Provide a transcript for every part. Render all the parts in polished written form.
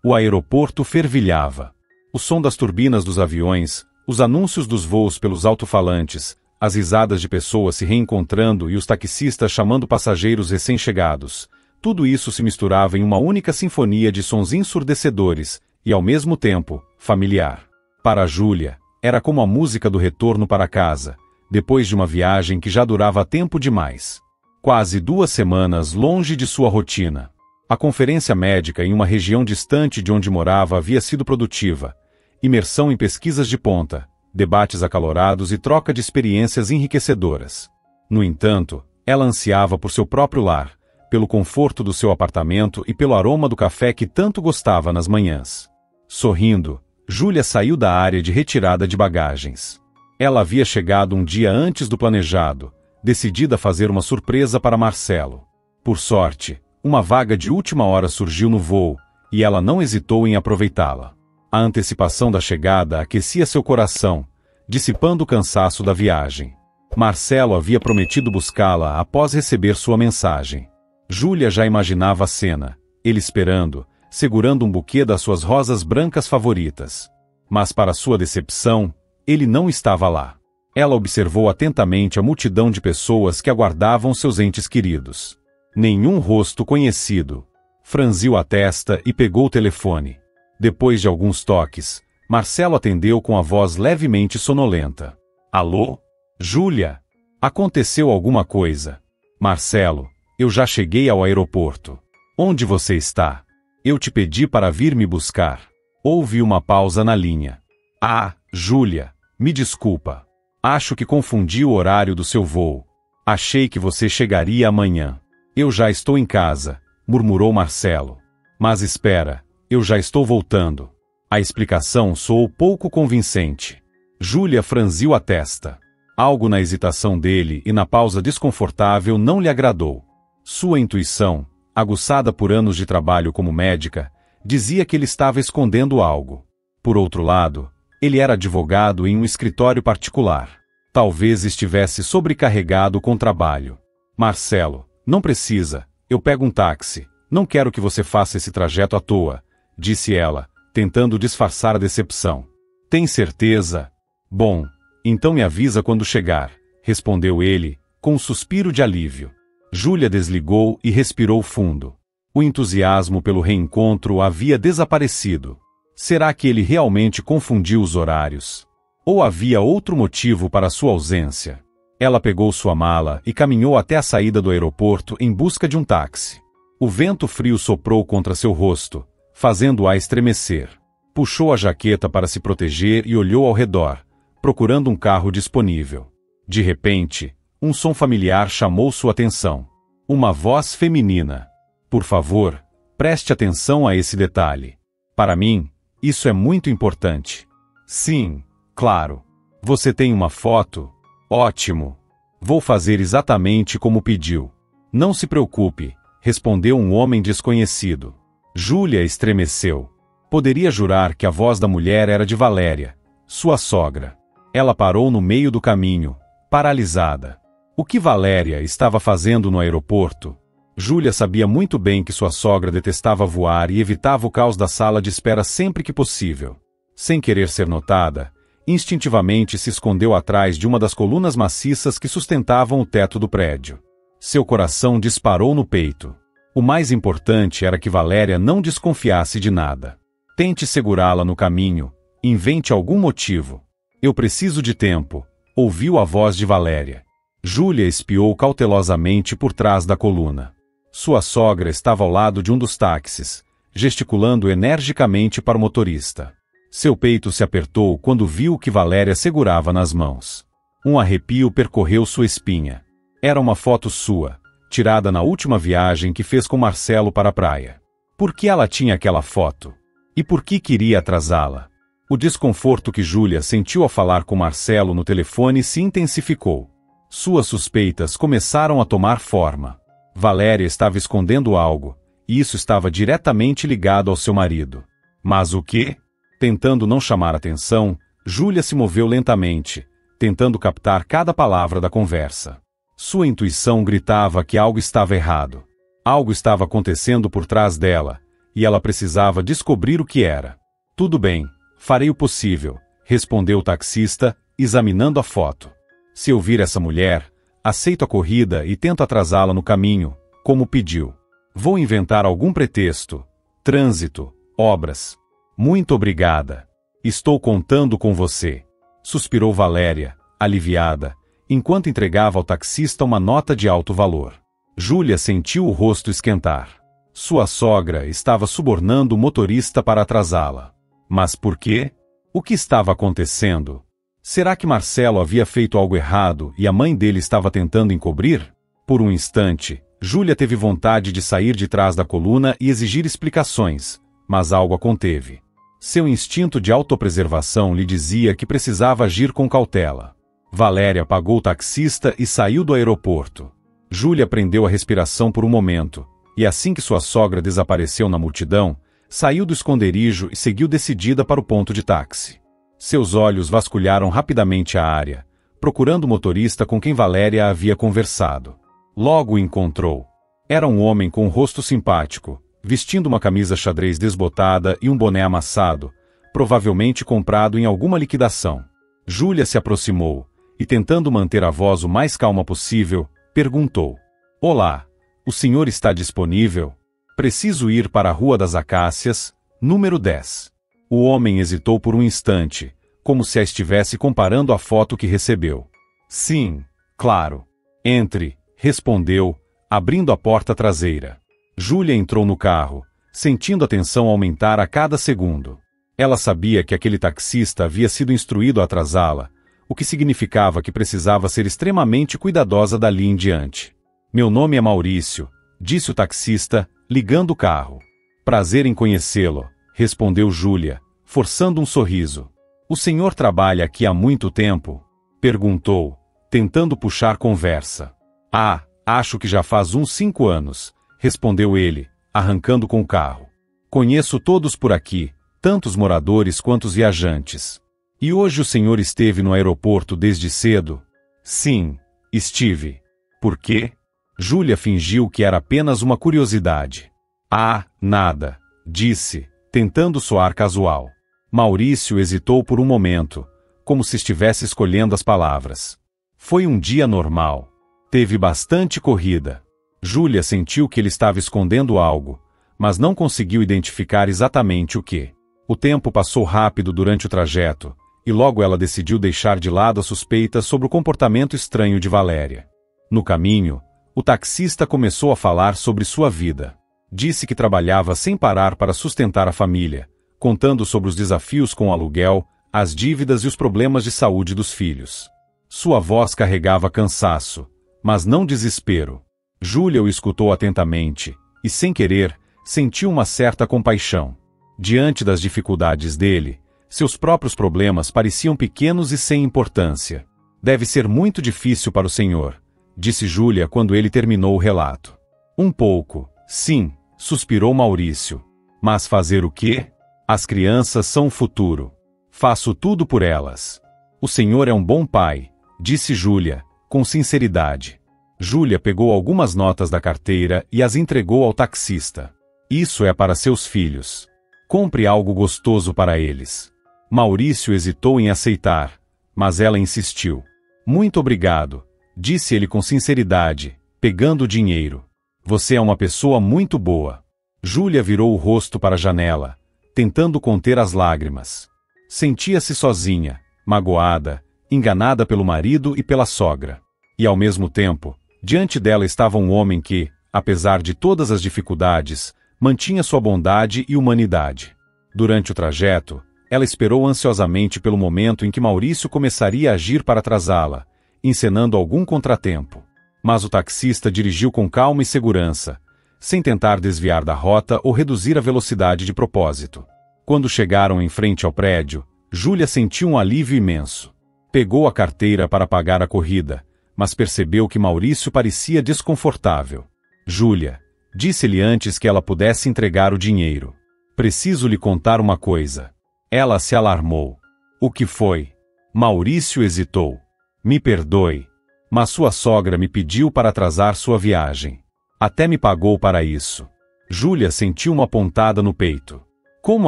O aeroporto fervilhava. O som das turbinas dos aviões, os anúncios dos voos pelos alto-falantes, as risadas de pessoas se reencontrando e os taxistas chamando passageiros recém-chegados. Tudo isso se misturava em uma única sinfonia de sons ensurdecedores e, ao mesmo tempo, familiar. Para Júlia, era como a música do retorno para casa, depois de uma viagem que já durava tempo demais. Quase 2 semanas longe de sua rotina. A conferência médica em uma região distante de onde morava havia sido produtiva. Imersão em pesquisas de ponta, debates acalorados e troca de experiências enriquecedoras. No entanto, ela ansiava por seu próprio lar, pelo conforto do seu apartamento e pelo aroma do café que tanto gostava nas manhãs. Sorrindo, Júlia saiu da área de retirada de bagagens. Ela havia chegado um dia antes do planejado, decidida a fazer uma surpresa para Marcelo. Por sorte, uma vaga de última hora surgiu no voo, e ela não hesitou em aproveitá-la. A antecipação da chegada aquecia seu coração, dissipando o cansaço da viagem. Marcelo havia prometido buscá-la após receber sua mensagem. Júlia já imaginava a cena, ele esperando, segurando um buquê das suas rosas brancas favoritas. Mas para sua decepção, ele não estava lá. Ela observou atentamente a multidão de pessoas que aguardavam seus entes queridos. Nenhum rosto conhecido. Franziu a testa e pegou o telefone. Depois de alguns toques, Marcelo atendeu com a voz levemente sonolenta. Alô? Júlia? Aconteceu alguma coisa? Marcelo, eu já cheguei ao aeroporto. Onde você está? Eu te pedi para vir me buscar. Houve uma pausa na linha. Ah, Júlia, me desculpa. Acho que confundi o horário do seu voo. Achei que você chegaria amanhã. Eu já estou em casa, murmurou Marcelo. Mas espera, eu já estou voltando. A explicação soou pouco convincente. Júlia franziu a testa. Algo na hesitação dele e na pausa desconfortável não lhe agradou. Sua intuição, aguçada por anos de trabalho como médica, dizia que ele estava escondendo algo. Por outro lado, ele era advogado em um escritório particular. Talvez estivesse sobrecarregado com trabalho. Marcelo, não precisa, eu pego um táxi. Não quero que você faça esse trajeto à toa, disse ela, tentando disfarçar a decepção. Tem certeza? Bom, então me avisa quando chegar, respondeu ele, com um suspiro de alívio. Júlia desligou e respirou fundo. O entusiasmo pelo reencontro havia desaparecido. Será que ele realmente confundiu os horários? Ou havia outro motivo para sua ausência? Ela pegou sua mala e caminhou até a saída do aeroporto em busca de um táxi. O vento frio soprou contra seu rosto, fazendo-a estremecer. Puxou a jaqueta para se proteger e olhou ao redor, procurando um carro disponível. De repente, um som familiar chamou sua atenção. Uma voz feminina. Por favor, preste atenção a esse detalhe. Para mim, isso é muito importante. Sim, claro. Você tem uma foto? Ótimo. Vou fazer exatamente como pediu. Não se preocupe, respondeu um homem desconhecido. Júlia estremeceu. Poderia jurar que a voz da mulher era de Valéria, sua sogra. Ela parou no meio do caminho, paralisada. O que Valéria estava fazendo no aeroporto? Júlia sabia muito bem que sua sogra detestava voar e evitava o caos da sala de espera sempre que possível. Sem querer ser notada, instintivamente se escondeu atrás de uma das colunas maciças que sustentavam o teto do prédio. Seu coração disparou no peito. O mais importante era que Valéria não desconfiasse de nada. Tente segurá-la no caminho, invente algum motivo. Eu preciso de tempo, ouviu a voz de Valéria. Júlia espiou cautelosamente por trás da coluna. Sua sogra estava ao lado de um dos táxis, gesticulando energicamente para o motorista. Seu peito se apertou quando viu o que Valéria segurava nas mãos. Um arrepio percorreu sua espinha. Era uma foto sua, tirada na última viagem que fez com Marcelo para a praia. Por que ela tinha aquela foto? E por que queria atrasá-la? O desconforto que Júlia sentiu ao falar com Marcelo no telefone se intensificou. Suas suspeitas começaram a tomar forma. Valéria estava escondendo algo, e isso estava diretamente ligado ao seu marido. Mas o quê? Tentando não chamar atenção, Júlia se moveu lentamente, tentando captar cada palavra da conversa. Sua intuição gritava que algo estava errado. Algo estava acontecendo por trás dela, e ela precisava descobrir o que era. Tudo bem, farei o possível, respondeu o taxista, examinando a foto. Se eu vir essa mulher, aceito a corrida e tento atrasá-la no caminho, como pediu. Vou inventar algum pretexto. Trânsito, obras. Muito obrigada. Estou contando com você. Suspirou Valéria, aliviada, enquanto entregava ao taxista uma nota de alto valor. Júlia sentiu o rosto esquentar. Sua sogra estava subornando o motorista para atrasá-la. Mas por quê? O que estava acontecendo? Será que Marcelo havia feito algo errado e a mãe dele estava tentando encobrir? Por um instante, Júlia teve vontade de sair de trás da coluna e exigir explicações, mas algo a conteve. Seu instinto de autopreservação lhe dizia que precisava agir com cautela. Valéria pagou o taxista e saiu do aeroporto. Júlia prendeu a respiração por um momento, e assim que sua sogra desapareceu na multidão, saiu do esconderijo e seguiu decidida para o ponto de táxi. Seus olhos vasculharam rapidamente a área, procurando o motorista com quem Valéria havia conversado. Logo o encontrou. Era um homem com um rosto simpático, vestindo uma camisa xadrez desbotada e um boné amassado, provavelmente comprado em alguma liquidação. Júlia se aproximou, e tentando manter a voz o mais calma possível, perguntou: "Olá, o senhor está disponível? Preciso ir para a Rua das Acácias, número 10. O homem hesitou por um instante, como se a estivesse comparando à foto que recebeu. "Sim, claro. Entre", respondeu, abrindo a porta traseira. Júlia entrou no carro, sentindo a tensão aumentar a cada segundo. Ela sabia que aquele taxista havia sido instruído a atrasá-la, o que significava que precisava ser extremamente cuidadosa dali em diante. "Meu nome é Maurício", disse o taxista, ligando o carro. "Prazer em conhecê-lo", respondeu Júlia, forçando um sorriso. "O senhor trabalha aqui há muito tempo?", perguntou, tentando puxar conversa. "Ah, acho que já faz uns 5 anos", respondeu ele, arrancando com o carro. "Conheço todos por aqui, tanto os moradores quanto os viajantes. E hoje o senhor esteve no aeroporto desde cedo?" "Sim, estive." "Por quê?" Júlia fingiu que era apenas uma curiosidade. "Ah, nada", disse, tentando soar casual. Maurício hesitou por um momento, como se estivesse escolhendo as palavras. "Foi um dia normal. Teve bastante corrida." Júlia sentiu que ele estava escondendo algo, mas não conseguiu identificar exatamente o que. O tempo passou rápido durante o trajeto, e logo ela decidiu deixar de lado a suspeita sobre o comportamento estranho de Valéria. No caminho, o taxista começou a falar sobre sua vida. Disse que trabalhava sem parar para sustentar a família, contando sobre os desafios com o aluguel, as dívidas e os problemas de saúde dos filhos. Sua voz carregava cansaço, mas não desespero. Júlia o escutou atentamente, e sem querer, sentiu uma certa compaixão. Diante das dificuldades dele, seus próprios problemas pareciam pequenos e sem importância. "Deve ser muito difícil para o senhor", disse Júlia quando ele terminou o relato. "Um pouco, sim", suspirou Maurício. "Mas fazer o quê? As crianças são o futuro. Faço tudo por elas." "O senhor é um bom pai", disse Júlia, com sinceridade. Júlia pegou algumas notas da carteira e as entregou ao taxista. "Isso é para seus filhos. Compre algo gostoso para eles." Maurício hesitou em aceitar, mas ela insistiu. "Muito obrigado", disse ele com sinceridade, pegando o dinheiro. "Você é uma pessoa muito boa." Júlia virou o rosto para a janela, tentando conter as lágrimas. Sentia-se sozinha, magoada, enganada pelo marido e pela sogra. E ao mesmo tempo, diante dela estava um homem que, apesar de todas as dificuldades, mantinha sua bondade e humanidade. Durante o trajeto, ela esperou ansiosamente pelo momento em que Maurício começaria a agir para atrasá-la, encenando algum contratempo. Mas o taxista dirigiu com calma e segurança, sem tentar desviar da rota ou reduzir a velocidade de propósito. Quando chegaram em frente ao prédio, Júlia sentiu um alívio imenso. Pegou a carteira para pagar a corrida, mas percebeu que Maurício parecia desconfortável. "Júlia", disse-lhe antes que ela pudesse entregar o dinheiro. "Preciso lhe contar uma coisa." Ela se alarmou. "O que foi?" Maurício hesitou. "Me perdoe, mas sua sogra me pediu para atrasar sua viagem. Até me pagou para isso." Júlia sentiu uma pontada no peito. Como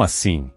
assim?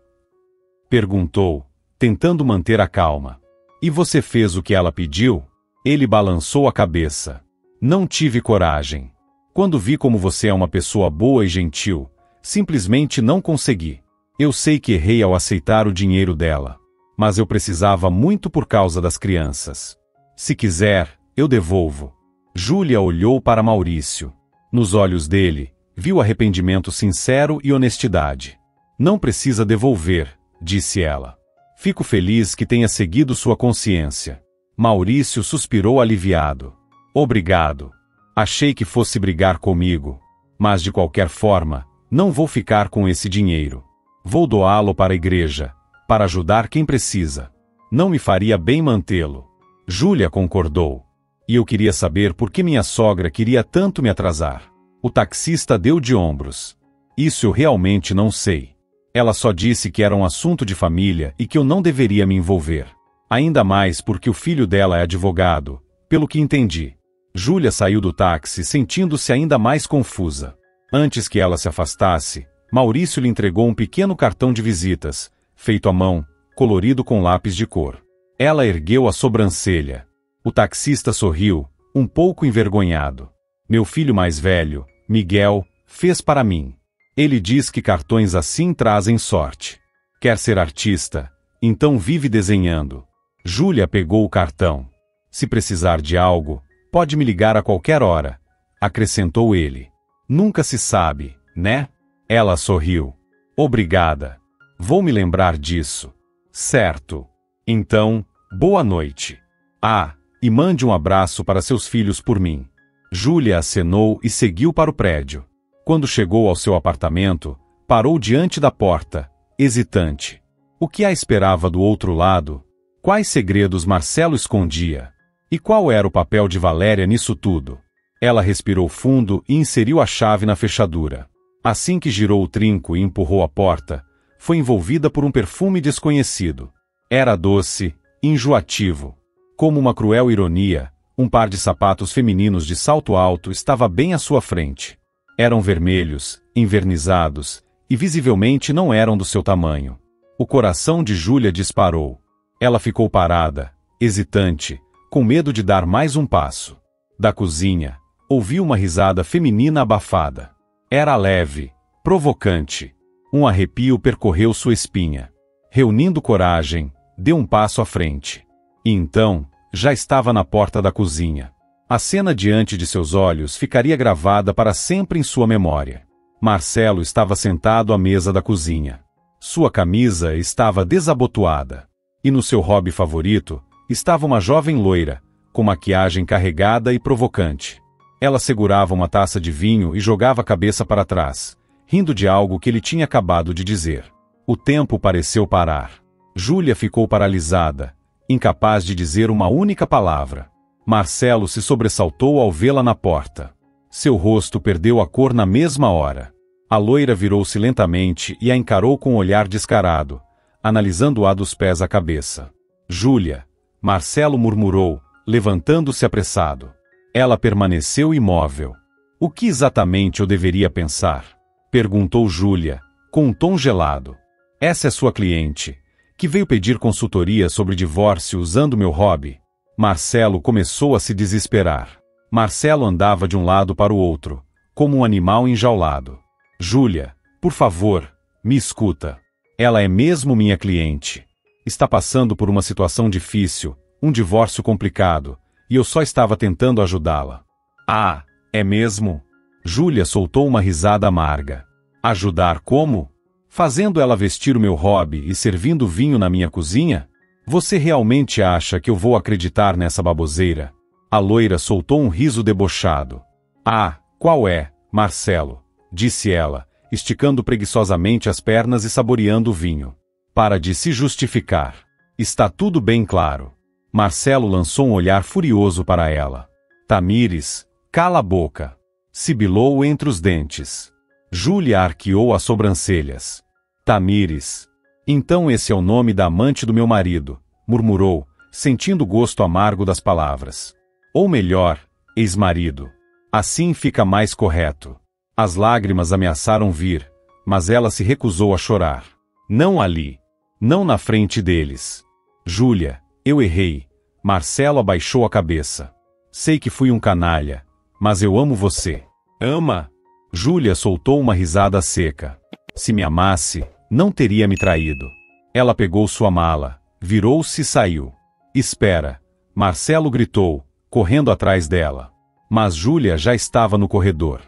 Perguntou, tentando manter a calma. E você fez o que ela pediu? Ele balançou a cabeça. Não tive coragem. Quando vi como você é uma pessoa boa e gentil, simplesmente não consegui. Eu sei que errei ao aceitar o dinheiro dela. Mas eu precisava muito por causa das crianças. Se quiser, eu devolvo. Júlia olhou para Maurício. Nos olhos dele, viu arrependimento sincero e honestidade. Não precisa devolver, disse ela. Fico feliz que tenha seguido sua consciência. Maurício suspirou aliviado. Obrigado. Achei que fosse brigar comigo. Mas de qualquer forma, não vou ficar com esse dinheiro. Vou doá-lo para a igreja, para ajudar quem precisa. Não me faria bem mantê-lo. Júlia concordou. E eu queria saber por que minha sogra queria tanto me atrasar. O taxista deu de ombros. Isso eu realmente não sei. Ela só disse que era um assunto de família e que eu não deveria me envolver. Ainda mais porque o filho dela é advogado, pelo que entendi. Júlia saiu do táxi sentindo-se ainda mais confusa. Antes que ela se afastasse, Maurício lhe entregou um pequeno cartão de visitas, feito à mão, colorido com lápis de cor. Ela ergueu a sobrancelha. O taxista sorriu, um pouco envergonhado. Meu filho mais velho, Miguel, fez para mim. Ele diz que cartões assim trazem sorte. Quer ser artista? Então vive desenhando. Júlia pegou o cartão. Se precisar de algo, pode me ligar a qualquer hora, acrescentou ele. Nunca se sabe, né? Ela sorriu. Obrigada. Vou me lembrar disso. Certo. Então, boa noite. Ah, e mande um abraço para seus filhos por mim. Júlia acenou e seguiu para o prédio. Quando chegou ao seu apartamento, parou diante da porta, hesitante. O que a esperava do outro lado? Quais segredos Marcelo escondia? E qual era o papel de Valéria nisso tudo? Ela respirou fundo e inseriu a chave na fechadura. Assim que girou o trinco e empurrou a porta, foi envolvida por um perfume desconhecido. Era doce, enjoativo. Como uma cruel ironia, um par de sapatos femininos de salto alto estava bem à sua frente. Eram vermelhos, envernizados, e visivelmente não eram do seu tamanho. O coração de Júlia disparou. Ela ficou parada, hesitante, com medo de dar mais um passo. Da cozinha, ouviu uma risada feminina abafada. Era leve, provocante. Um arrepio percorreu sua espinha. Reunindo coragem, deu um passo à frente. E então, já estava na porta da cozinha. A cena diante de seus olhos ficaria gravada para sempre em sua memória. Marcelo estava sentado à mesa da cozinha. Sua camisa estava desabotoada. E no seu hobby favorito, estava uma jovem loira, com maquiagem carregada e provocante. Ela segurava uma taça de vinho e jogava a cabeça para trás, rindo de algo que ele tinha acabado de dizer. O tempo pareceu parar. Júlia ficou paralisada, incapaz de dizer uma única palavra. Marcelo se sobressaltou ao vê-la na porta. Seu rosto perdeu a cor na mesma hora. A loira virou-se lentamente e a encarou com um olhar descarado, analisando-a dos pés à cabeça. Júlia, Marcelo murmurou, levantando-se apressado. Ela permaneceu imóvel. O que exatamente eu deveria pensar? Perguntou Júlia, com um tom gelado. Essa é sua cliente, que veio pedir consultoria sobre divórcio usando meu hobby. Marcelo começou a se desesperar. Marcelo andava de um lado para o outro, como um animal enjaulado. Júlia, por favor, me escuta. Ela é mesmo minha cliente. Está passando por uma situação difícil, um divórcio complicado, e eu só estava tentando ajudá-la. Ah, é mesmo? Júlia soltou uma risada amarga. Ajudar como? Fazendo ela vestir o meu hobby e servindo vinho na minha cozinha? Você realmente acha que eu vou acreditar nessa baboseira? A loira soltou um riso debochado. Ah, qual é, Marcelo? Disse ela, esticando preguiçosamente as pernas e saboreando o vinho. Para de se justificar. Está tudo bem claro. Marcelo lançou um olhar furioso para ela. Tamires, cala a boca. Sibilou entre os dentes. Júlia arqueou as sobrancelhas. Tamires. Então esse é o nome da amante do meu marido, murmurou, sentindo o gosto amargo das palavras. Ou melhor, ex-marido. Assim fica mais correto. As lágrimas ameaçaram vir, mas ela se recusou a chorar. Não ali. Não na frente deles. Júlia, eu errei. Marcelo abaixou a cabeça. Sei que fui um canalha, mas eu amo você. Ama? Júlia soltou uma risada seca. Se me amasse, não teria me traído. Ela pegou sua mala, virou-se e saiu. Espera, Marcelo gritou, correndo atrás dela. Mas Júlia já estava no corredor.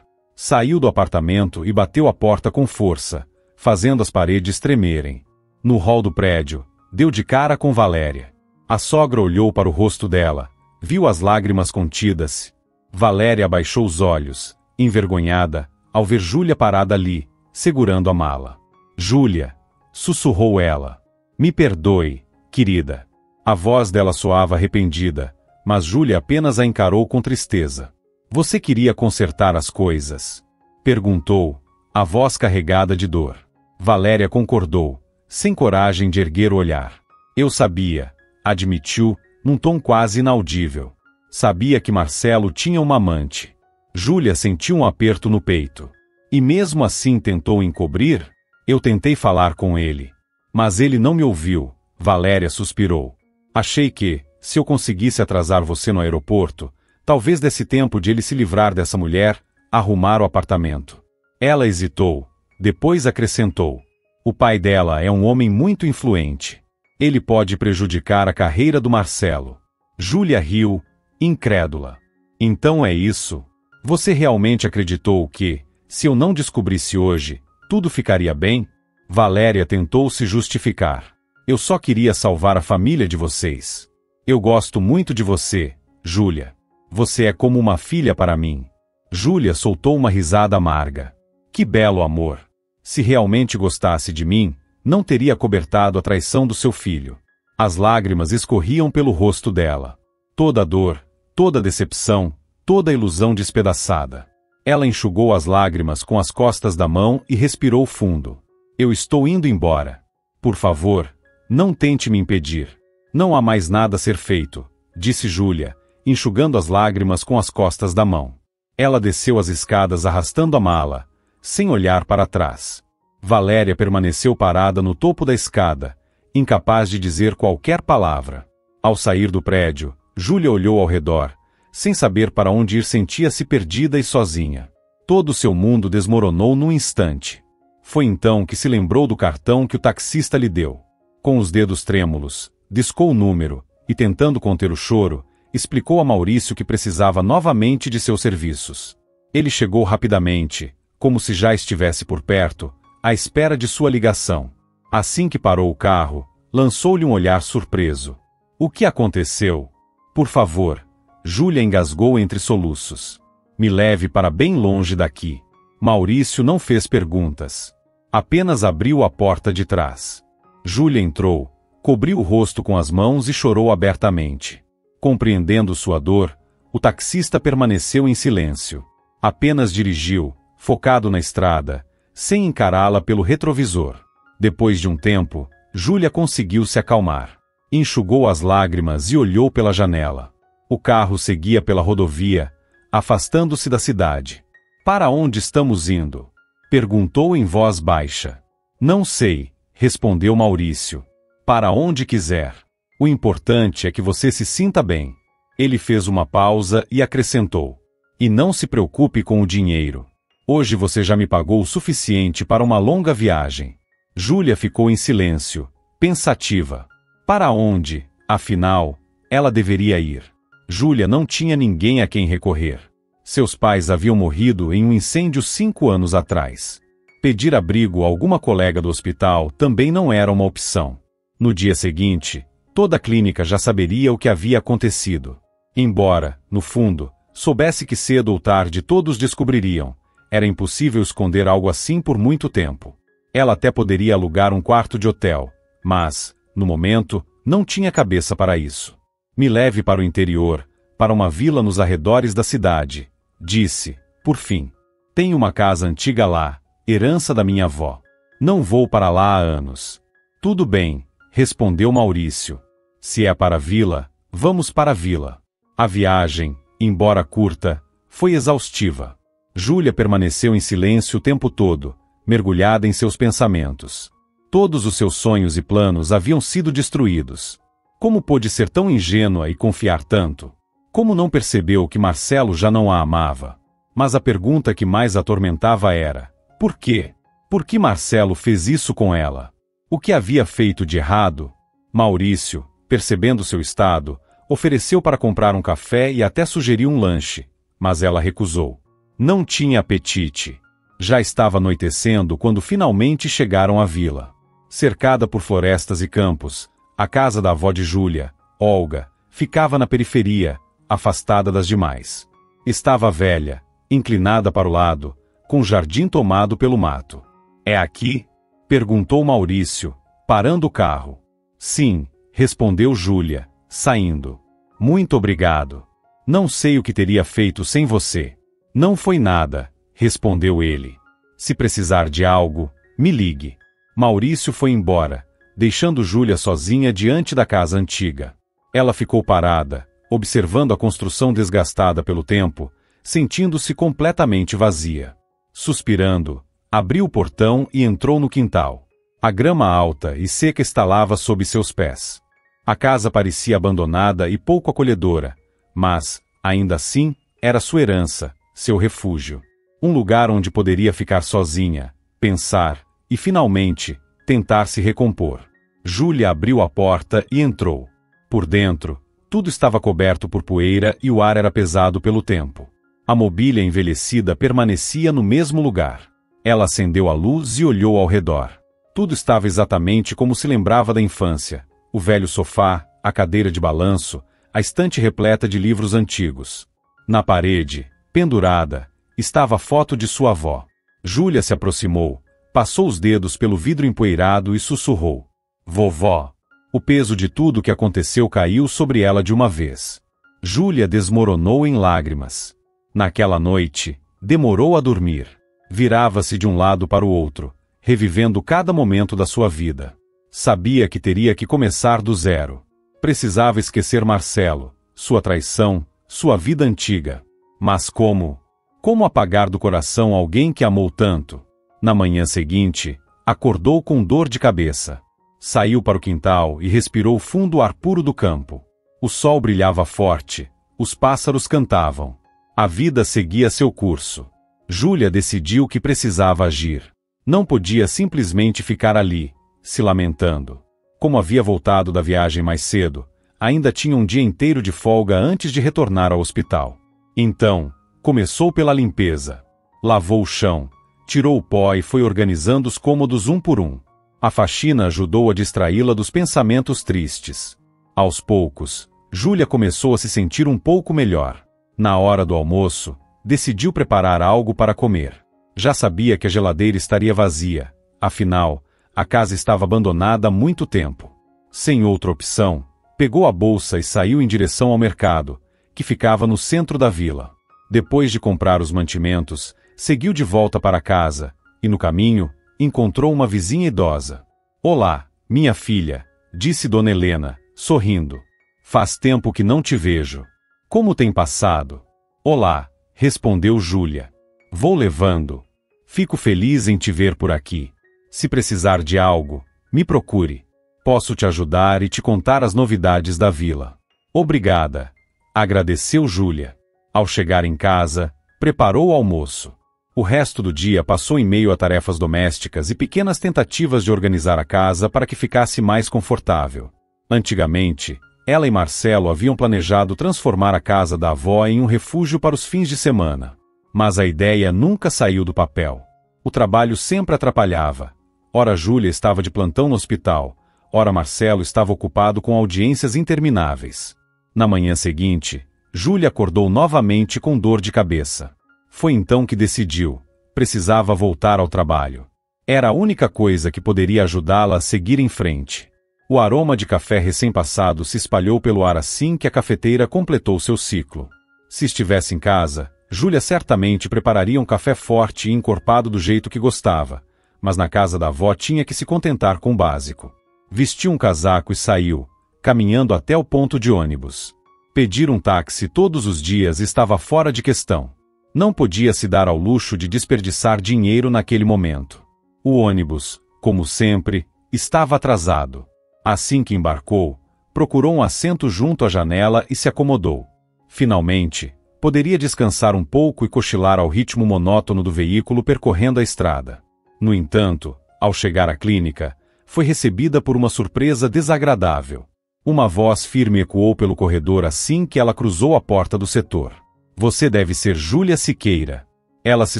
Saiu do apartamento e bateu a porta com força, fazendo as paredes tremerem. No hall do prédio, deu de cara com Valéria. A sogra olhou para o rosto dela, viu as lágrimas contidas. Valéria abaixou os olhos, envergonhada, ao ver Júlia parada ali, segurando a mala. Júlia, sussurrou ela. Me perdoe, querida. A voz dela soava arrependida, mas Júlia apenas a encarou com tristeza. Você queria consertar as coisas? Perguntou, a voz carregada de dor. Valéria concordou, sem coragem de erguer o olhar. Eu sabia, admitiu, num tom quase inaudível. Sabia que Marcelo tinha uma amante. Júlia sentiu um aperto no peito. E mesmo assim tentou encobrir? Eu tentei falar com ele. Mas ele não me ouviu, Valéria suspirou. Achei que, se eu conseguisse atrasar você no aeroporto, talvez desse tempo de ele se livrar dessa mulher, arrumar o apartamento. Ela hesitou, depois acrescentou. O pai dela é um homem muito influente. Ele pode prejudicar a carreira do Marcelo. Júlia riu, incrédula. Então é isso? Você realmente acreditou que, se eu não descobrisse hoje, tudo ficaria bem? Valéria tentou se justificar. Eu só queria salvar a família de vocês. Eu gosto muito de você, Júlia. Você é como uma filha para mim. Júlia soltou uma risada amarga. Que belo amor. Se realmente gostasse de mim, não teria cobertado a traição do seu filho. As lágrimas escorriam pelo rosto dela. Toda a dor, toda a decepção, toda a ilusão despedaçada. Ela enxugou as lágrimas com as costas da mão e respirou fundo. Eu estou indo embora. Por favor, não tente me impedir. Não há mais nada a ser feito, disse Júlia, enxugando as lágrimas com as costas da mão. Ela desceu as escadas arrastando a mala, sem olhar para trás. Valéria permaneceu parada no topo da escada, incapaz de dizer qualquer palavra. Ao sair do prédio, Júlia olhou ao redor, sem saber para onde ir, sentia-se perdida e sozinha. Todo o seu mundo desmoronou num instante. Foi então que se lembrou do cartão que o taxista lhe deu. Com os dedos trêmulos, discou o número, e tentando conter o choro, explicou a Maurício que precisava novamente de seus serviços. Ele chegou rapidamente, como se já estivesse por perto, à espera de sua ligação. Assim que parou o carro, lançou-lhe um olhar surpreso. O que aconteceu? Por favor, Júlia engasgou entre soluços. Me leve para bem longe daqui. Maurício não fez perguntas. Apenas abriu a porta de trás. Júlia entrou, cobriu o rosto com as mãos e chorou abertamente. Compreendendo sua dor, o taxista permaneceu em silêncio. Apenas dirigiu, focado na estrada, sem encará-la pelo retrovisor. Depois de um tempo, Júlia conseguiu se acalmar. Enxugou as lágrimas e olhou pela janela. O carro seguia pela rodovia, afastando-se da cidade. Para onde estamos indo? Perguntou em voz baixa. Não sei, respondeu Maurício. Para onde quiser. O importante é que você se sinta bem. Ele fez uma pausa e acrescentou. E não se preocupe com o dinheiro. Hoje você já me pagou o suficiente para uma longa viagem. Júlia ficou em silêncio, pensativa. Para onde, afinal, ela deveria ir? Júlia não tinha ninguém a quem recorrer. Seus pais haviam morrido em um incêndio 5 anos atrás. Pedir abrigo a alguma colega do hospital também não era uma opção. No dia seguinte, toda a clínica já saberia o que havia acontecido. Embora, no fundo, soubesse que cedo ou tarde todos descobririam, era impossível esconder algo assim por muito tempo. Ela até poderia alugar um quarto de hotel, mas, no momento, não tinha cabeça para isso. Me leve para o interior, para uma vila nos arredores da cidade, disse, por fim. Tenho uma casa antiga lá, herança da minha avó. Não vou para lá há anos. Tudo bem, respondeu Maurício. Se é para a vila, vamos para a vila. A viagem, embora curta, foi exaustiva. Júlia permaneceu em silêncio o tempo todo, mergulhada em seus pensamentos. Todos os seus sonhos e planos haviam sido destruídos. Como pôde ser tão ingênua e confiar tanto? Como não percebeu que Marcelo já não a amava? Mas a pergunta que mais a atormentava era: por quê? Por que Marcelo fez isso com ela? O que havia feito de errado? Maurício, percebendo seu estado, ofereceu para comprar um café e até sugeriu um lanche, mas ela recusou. Não tinha apetite. Já estava anoitecendo quando finalmente chegaram à vila. Cercada por florestas e campos, a casa da avó de Júlia, Olga, ficava na periferia, afastada das demais. Estava velha, inclinada para o lado, com o jardim tomado pelo mato. É aqui? Perguntou Maurício, parando o carro. Sim, respondeu Júlia, saindo. Muito obrigado. Não sei o que teria feito sem você. Não foi nada, respondeu ele. Se precisar de algo, me ligue. Maurício foi embora, deixando Júlia sozinha diante da casa antiga. Ela ficou parada, observando a construção desgastada pelo tempo, sentindo-se completamente vazia. Suspirando, abriu o portão e entrou no quintal. A grama alta e seca estalava sob seus pés. A casa parecia abandonada e pouco acolhedora, mas, ainda assim, era sua herança, seu refúgio. Um lugar onde poderia ficar sozinha, pensar e, finalmente, tentar se recompor. Júlia abriu a porta e entrou. Por dentro, tudo estava coberto por poeira e o ar era pesado pelo tempo. A mobília envelhecida permanecia no mesmo lugar. Ela acendeu a luz e olhou ao redor. Tudo estava exatamente como se lembrava da infância. O velho sofá, a cadeira de balanço, a estante repleta de livros antigos. Na parede, pendurada, estava a foto de sua avó. Júlia se aproximou, passou os dedos pelo vidro empoeirado e sussurrou: "Vovó." O peso de tudo que aconteceu caiu sobre ela de uma vez. Júlia desmoronou em lágrimas. Naquela noite, demorou a dormir. Virava-se de um lado para o outro, revivendo cada momento da sua vida. Sabia que teria que começar do zero. Precisava esquecer Marcelo, sua traição, sua vida antiga. Mas como? Como apagar do coração alguém que amou tanto? Na manhã seguinte, acordou com dor de cabeça. Saiu para o quintal e respirou fundo o ar puro do campo. O sol brilhava forte, os pássaros cantavam. A vida seguia seu curso. Júlia decidiu que precisava agir. Não podia simplesmente ficar ali, se lamentando. Como havia voltado da viagem mais cedo, ainda tinha um dia inteiro de folga antes de retornar ao hospital. Então, começou pela limpeza. Lavou o chão, tirou o pó e foi organizando os cômodos um por um. A faxina ajudou a distraí-la dos pensamentos tristes. Aos poucos, Júlia começou a se sentir um pouco melhor. Na hora do almoço, decidiu preparar algo para comer. Já sabia que a geladeira estaria vazia, afinal, a casa estava abandonada há muito tempo. Sem outra opção, pegou a bolsa e saiu em direção ao mercado, que ficava no centro da vila. Depois de comprar os mantimentos, seguiu de volta para casa, e no caminho, encontrou uma vizinha idosa. "Olá, minha filha", disse Dona Helena, sorrindo. "Faz tempo que não te vejo. Como tem passado?" "Olá", respondeu Júlia. "Vou levando. Fico feliz em te ver por aqui. Se precisar de algo, me procure. Posso te ajudar e te contar as novidades da vila." "Obrigada", agradeceu Júlia. Ao chegar em casa, preparou o almoço. O resto do dia passou em meio a tarefas domésticas e pequenas tentativas de organizar a casa para que ficasse mais confortável. Antigamente, ela e Marcelo haviam planejado transformar a casa da avó em um refúgio para os fins de semana. Mas a ideia nunca saiu do papel. O trabalho sempre atrapalhava. Ora Júlia estava de plantão no hospital, ora Marcelo estava ocupado com audiências intermináveis. Na manhã seguinte, Júlia acordou novamente com dor de cabeça. Foi então que decidiu: precisava voltar ao trabalho. Era a única coisa que poderia ajudá-la a seguir em frente. O aroma de café recém-passado se espalhou pelo ar assim que a cafeteira completou seu ciclo. Se estivesse em casa, Júlia certamente prepararia um café forte e encorpado do jeito que gostava, mas na casa da avó tinha que se contentar com o básico. Vestiu um casaco e saiu, caminhando até o ponto de ônibus. Pedir um táxi todos os dias estava fora de questão. Não podia se dar ao luxo de desperdiçar dinheiro naquele momento. O ônibus, como sempre, estava atrasado. Assim que embarcou, procurou um assento junto à janela e se acomodou. Finalmente, poderia descansar um pouco e cochilar ao ritmo monótono do veículo percorrendo a estrada. No entanto, ao chegar à clínica, foi recebida por uma surpresa desagradável. Uma voz firme ecoou pelo corredor assim que ela cruzou a porta do setor. Você deve ser Júlia Siqueira. Ela se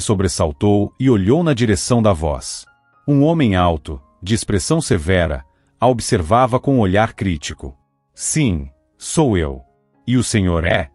sobressaltou e olhou na direção da voz. Um homem alto, de expressão severa, a observava com um olhar crítico. Sim, sou eu. E o senhor é?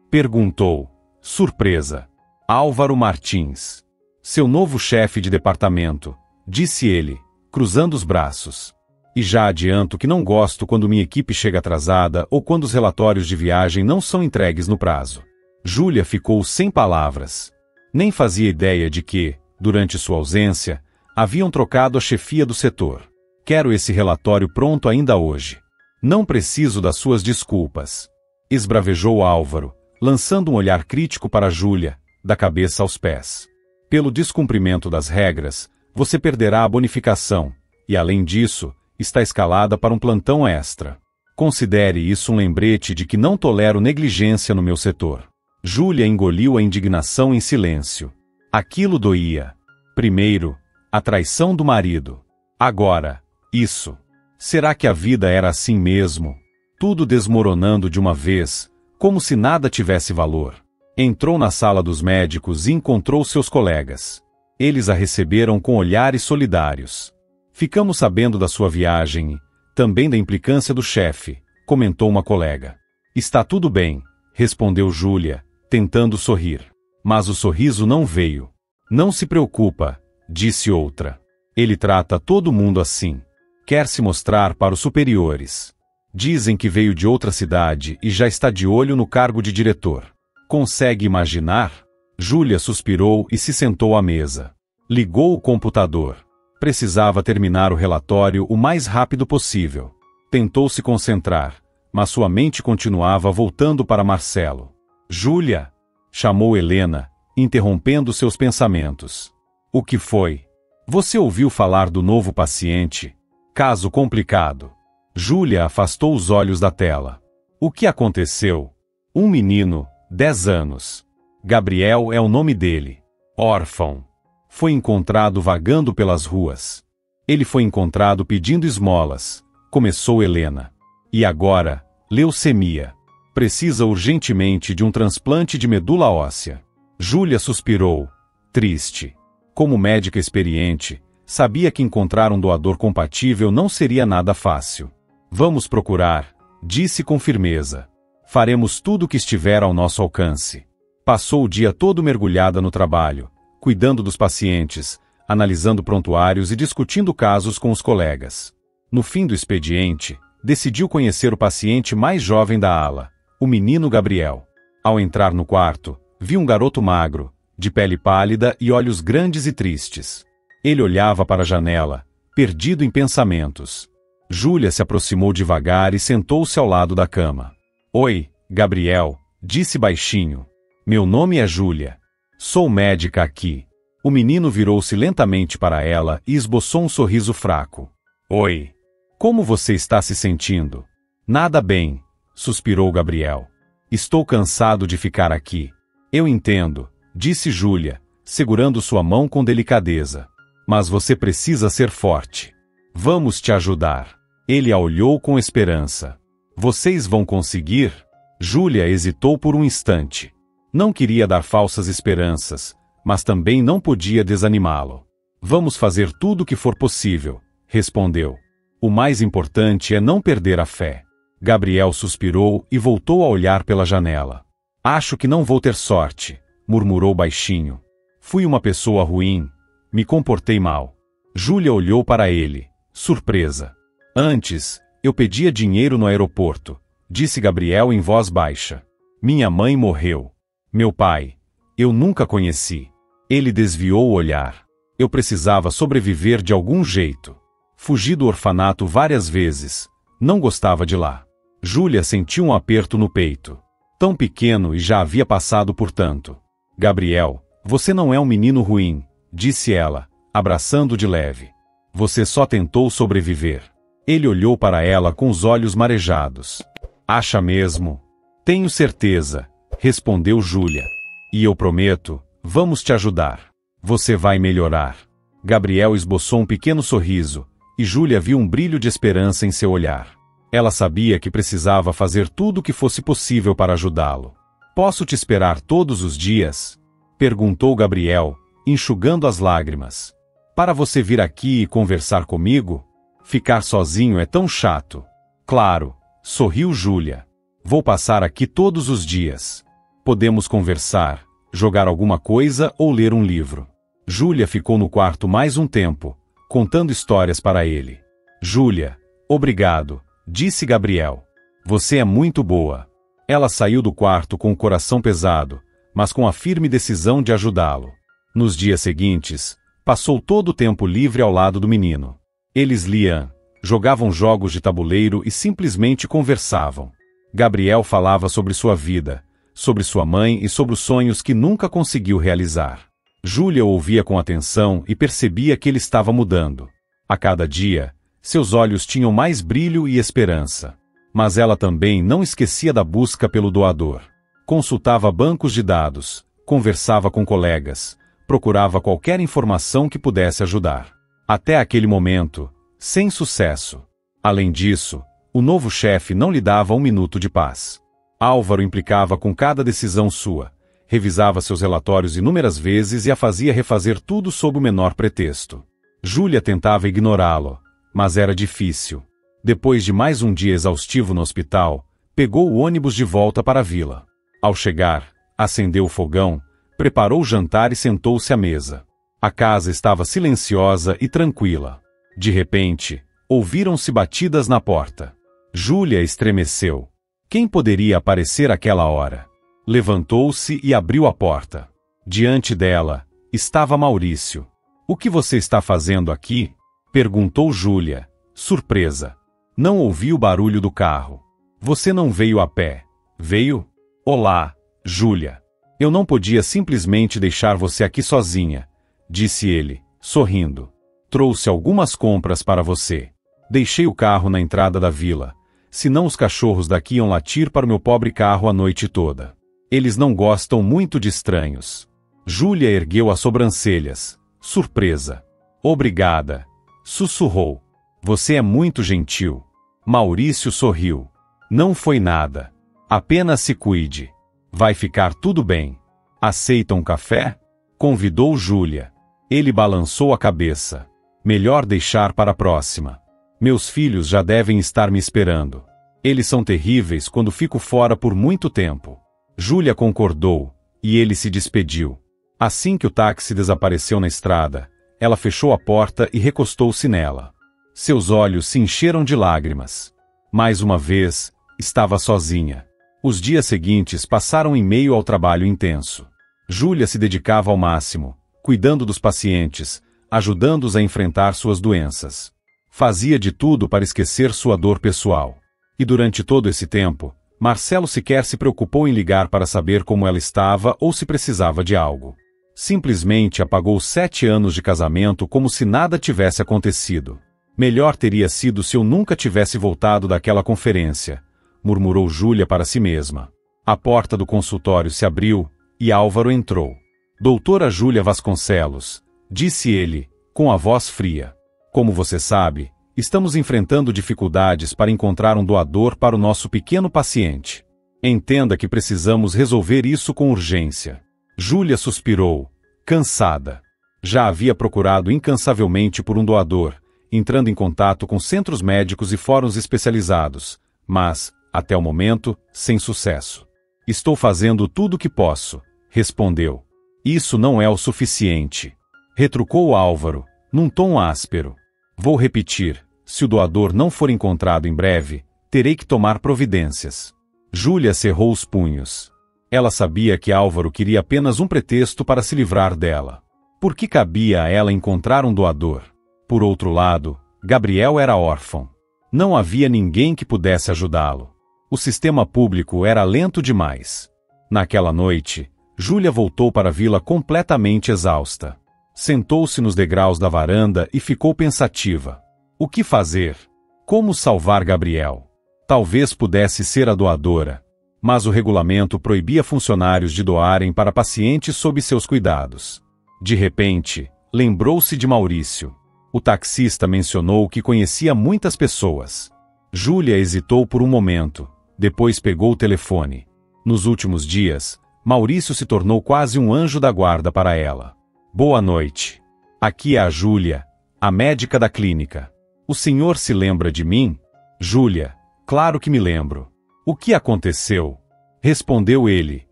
Perguntou, surpresa. Álvaro Martins. Seu novo chefe de departamento, disse ele, cruzando os braços. E já adianto que não gosto quando minha equipe chega atrasada ou quando os relatórios de viagem não são entregues no prazo. Júlia ficou sem palavras. Nem fazia ideia de que, durante sua ausência, haviam trocado a chefia do setor. Quero esse relatório pronto ainda hoje. Não preciso das suas desculpas. Esbravejou Álvaro, lançando um olhar crítico para Júlia, da cabeça aos pés. Pelo descumprimento das regras, você perderá a bonificação, e além disso, está escalada para um plantão extra. Considere isso um lembrete de que não tolero negligência no meu setor. Júlia engoliu a indignação em silêncio. Aquilo doía. Primeiro, a traição do marido. Agora, isso. Será que a vida era assim mesmo? Tudo desmoronando de uma vez, como se nada tivesse valor. Entrou na sala dos médicos e encontrou seus colegas. Eles a receberam com olhares solidários. Ficamos sabendo da sua viagem e também da implicância do chefe, comentou uma colega. Está tudo bem, respondeu Júlia, tentando sorrir. Mas o sorriso não veio. Não se preocupa, disse outra. Ele trata todo mundo assim. Quer se mostrar para os superiores. Dizem que veio de outra cidade e já está de olho no cargo de diretor. Consegue imaginar? Júlia suspirou e se sentou à mesa. Ligou o computador. Precisava terminar o relatório o mais rápido possível. Tentou se concentrar, mas sua mente continuava voltando para Marcelo. Júlia! Chamou Helena, interrompendo seus pensamentos. O que foi? Você ouviu falar do novo paciente? Caso complicado. Júlia afastou os olhos da tela. O que aconteceu? Um menino, 10 anos. Gabriel é o nome dele. Órfão. Foi encontrado vagando pelas ruas. Ele foi encontrado pedindo esmolas, começou Helena. E agora, leucemia. Precisa urgentemente de um transplante de medula óssea. Júlia suspirou, triste. Como médica experiente, sabia que encontrar um doador compatível não seria nada fácil. Vamos procurar, disse com firmeza. Faremos tudo o que estiver ao nosso alcance. Passou o dia todo mergulhada no trabalho, cuidando dos pacientes, analisando prontuários e discutindo casos com os colegas. No fim do expediente, decidiu conhecer o paciente mais jovem da ala, o menino Gabriel. Ao entrar no quarto, viu um garoto magro, de pele pálida e olhos grandes e tristes. Ele olhava para a janela, perdido em pensamentos. Júlia se aproximou devagar e sentou-se ao lado da cama. Oi, Gabriel, disse baixinho. Meu nome é Júlia. Sou médica aqui. O menino virou-se lentamente para ela e esboçou um sorriso fraco. Oi. Como você está se sentindo? Nada bem, suspirou Gabriel. Estou cansado de ficar aqui. Eu entendo, disse Júlia, segurando sua mão com delicadeza. Mas você precisa ser forte. Vamos te ajudar. Ele a olhou com esperança. Vocês vão conseguir? Júlia hesitou por um instante. Não queria dar falsas esperanças, mas também não podia desanimá-lo. Vamos fazer tudo o que for possível, respondeu. O mais importante é não perder a fé. Gabriel suspirou e voltou a olhar pela janela. Acho que não vou ter sorte, murmurou baixinho. Fui uma pessoa ruim, me comportei mal. Júlia olhou para ele, surpresa. Antes, eu pedia dinheiro no aeroporto, disse Gabriel em voz baixa. Minha mãe morreu. Meu pai, eu nunca conheci. Ele desviou o olhar. Eu precisava sobreviver de algum jeito. Fugi do orfanato várias vezes. Não gostava de lá. Júlia sentiu um aperto no peito. Tão pequeno e já havia passado por tanto. Gabriel, você não é um menino ruim, disse ela, abraçando de leve. Você só tentou sobreviver. Ele olhou para ela com os olhos marejados. Acha mesmo? Tenho certeza, respondeu Júlia. E eu prometo, vamos te ajudar. Você vai melhorar. Gabriel esboçou um pequeno sorriso, e Júlia viu um brilho de esperança em seu olhar. Ela sabia que precisava fazer tudo o que fosse possível para ajudá-lo. Posso te esperar todos os dias? Perguntou Gabriel, enxugando as lágrimas. Para você vir aqui e conversar comigo? Ficar sozinho é tão chato. Claro, sorriu Júlia. Vou passar aqui todos os dias. Podemos conversar, jogar alguma coisa ou ler um livro. Júlia ficou no quarto mais um tempo, contando histórias para ele. Júlia, obrigado, disse Gabriel. Você é muito boa. Ela saiu do quarto com o coração pesado, mas com a firme decisão de ajudá-lo. Nos dias seguintes, passou todo o tempo livre ao lado do menino. Eles liam, jogavam jogos de tabuleiro e simplesmente conversavam. Gabriel falava sobre sua vida, sobre sua mãe e sobre os sonhos que nunca conseguiu realizar. Júlia ouvia com atenção e percebia que ele estava mudando. A cada dia, seus olhos tinham mais brilho e esperança. Mas ela também não esquecia da busca pelo doador. Consultava bancos de dados, conversava com colegas, procurava qualquer informação que pudesse ajudar. Até aquele momento, sem sucesso. Além disso, o novo chefe não lhe dava um minuto de paz. Álvaro implicava com cada decisão sua, revisava seus relatórios inúmeras vezes e a fazia refazer tudo sob o menor pretexto. Júlia tentava ignorá-lo, mas era difícil. Depois de mais um dia exaustivo no hospital, pegou o ônibus de volta para a vila. Ao chegar, acendeu o fogão, preparou o jantar e sentou-se à mesa. A casa estava silenciosa e tranquila. De repente, ouviram-se batidas na porta. Júlia estremeceu. Quem poderia aparecer àquela hora? Levantou-se e abriu a porta. Diante dela, estava Maurício. O que você está fazendo aqui? Perguntou Júlia, surpresa. Não ouvi o barulho do carro. Você não veio a pé, veio? Olá, Júlia. Eu não podia simplesmente deixar você aqui sozinha, disse ele, sorrindo. Trouxe algumas compras para você. Deixei o carro na entrada da vila, senão os cachorros daqui iam latir para o meu pobre carro a noite toda. Eles não gostam muito de estranhos. Júlia ergueu as sobrancelhas, surpresa. Obrigada, sussurrou. Você é muito gentil. Maurício sorriu. Não foi nada. Apenas se cuide. Vai ficar tudo bem. Aceita um café? Convidou Júlia. Ele balançou a cabeça. Melhor deixar para a próxima. Meus filhos já devem estar me esperando. Eles são terríveis quando fico fora por muito tempo. Júlia concordou, e ele se despediu. Assim que o táxi desapareceu na estrada, ela fechou a porta e recostou-se nela. Seus olhos se encheram de lágrimas. Mais uma vez, estava sozinha. Os dias seguintes passaram em meio ao trabalho intenso. Júlia se dedicava ao máximo, cuidando dos pacientes, ajudando-os a enfrentar suas doenças. Fazia de tudo para esquecer sua dor pessoal. E durante todo esse tempo, Marcelo sequer se preocupou em ligar para saber como ela estava ou se precisava de algo. Simplesmente apagou 7 anos de casamento como se nada tivesse acontecido. Melhor teria sido se eu nunca tivesse voltado daquela conferência, murmurou Júlia para si mesma. A porta do consultório se abriu, e Álvaro entrou. Doutora Júlia Vasconcelos, disse ele, com a voz fria. Como você sabe, estamos enfrentando dificuldades para encontrar um doador para o nosso pequeno paciente. Entenda que precisamos resolver isso com urgência. Júlia suspirou, cansada. Já havia procurado incansavelmente por um doador, entrando em contato com centros médicos e fóruns especializados, mas, até o momento, sem sucesso. Estou fazendo tudo o que posso, respondeu. Isso não é o suficiente. Retrucou Álvaro, num tom áspero. Vou repetir, se o doador não for encontrado em breve, terei que tomar providências. Júlia cerrou os punhos. Ela sabia que Álvaro queria apenas um pretexto para se livrar dela. Por que cabia a ela encontrar um doador? Por outro lado, Gabriel era órfão. Não havia ninguém que pudesse ajudá-lo. O sistema público era lento demais. Naquela noite, Júlia voltou para a vila completamente exausta. Sentou-se nos degraus da varanda e ficou pensativa. O que fazer? Como salvar Gabriel? Talvez pudesse ser a doadora. Mas o regulamento proibia funcionários de doarem para pacientes sob seus cuidados. De repente, lembrou-se de Maurício. O taxista mencionou que conhecia muitas pessoas. Júlia hesitou por um momento, depois pegou o telefone. Nos últimos dias, Maurício se tornou quase um anjo da guarda para ela. Boa noite. Aqui é a Júlia, a médica da clínica. O senhor se lembra de mim? Júlia, claro que me lembro. O que aconteceu? Respondeu ele,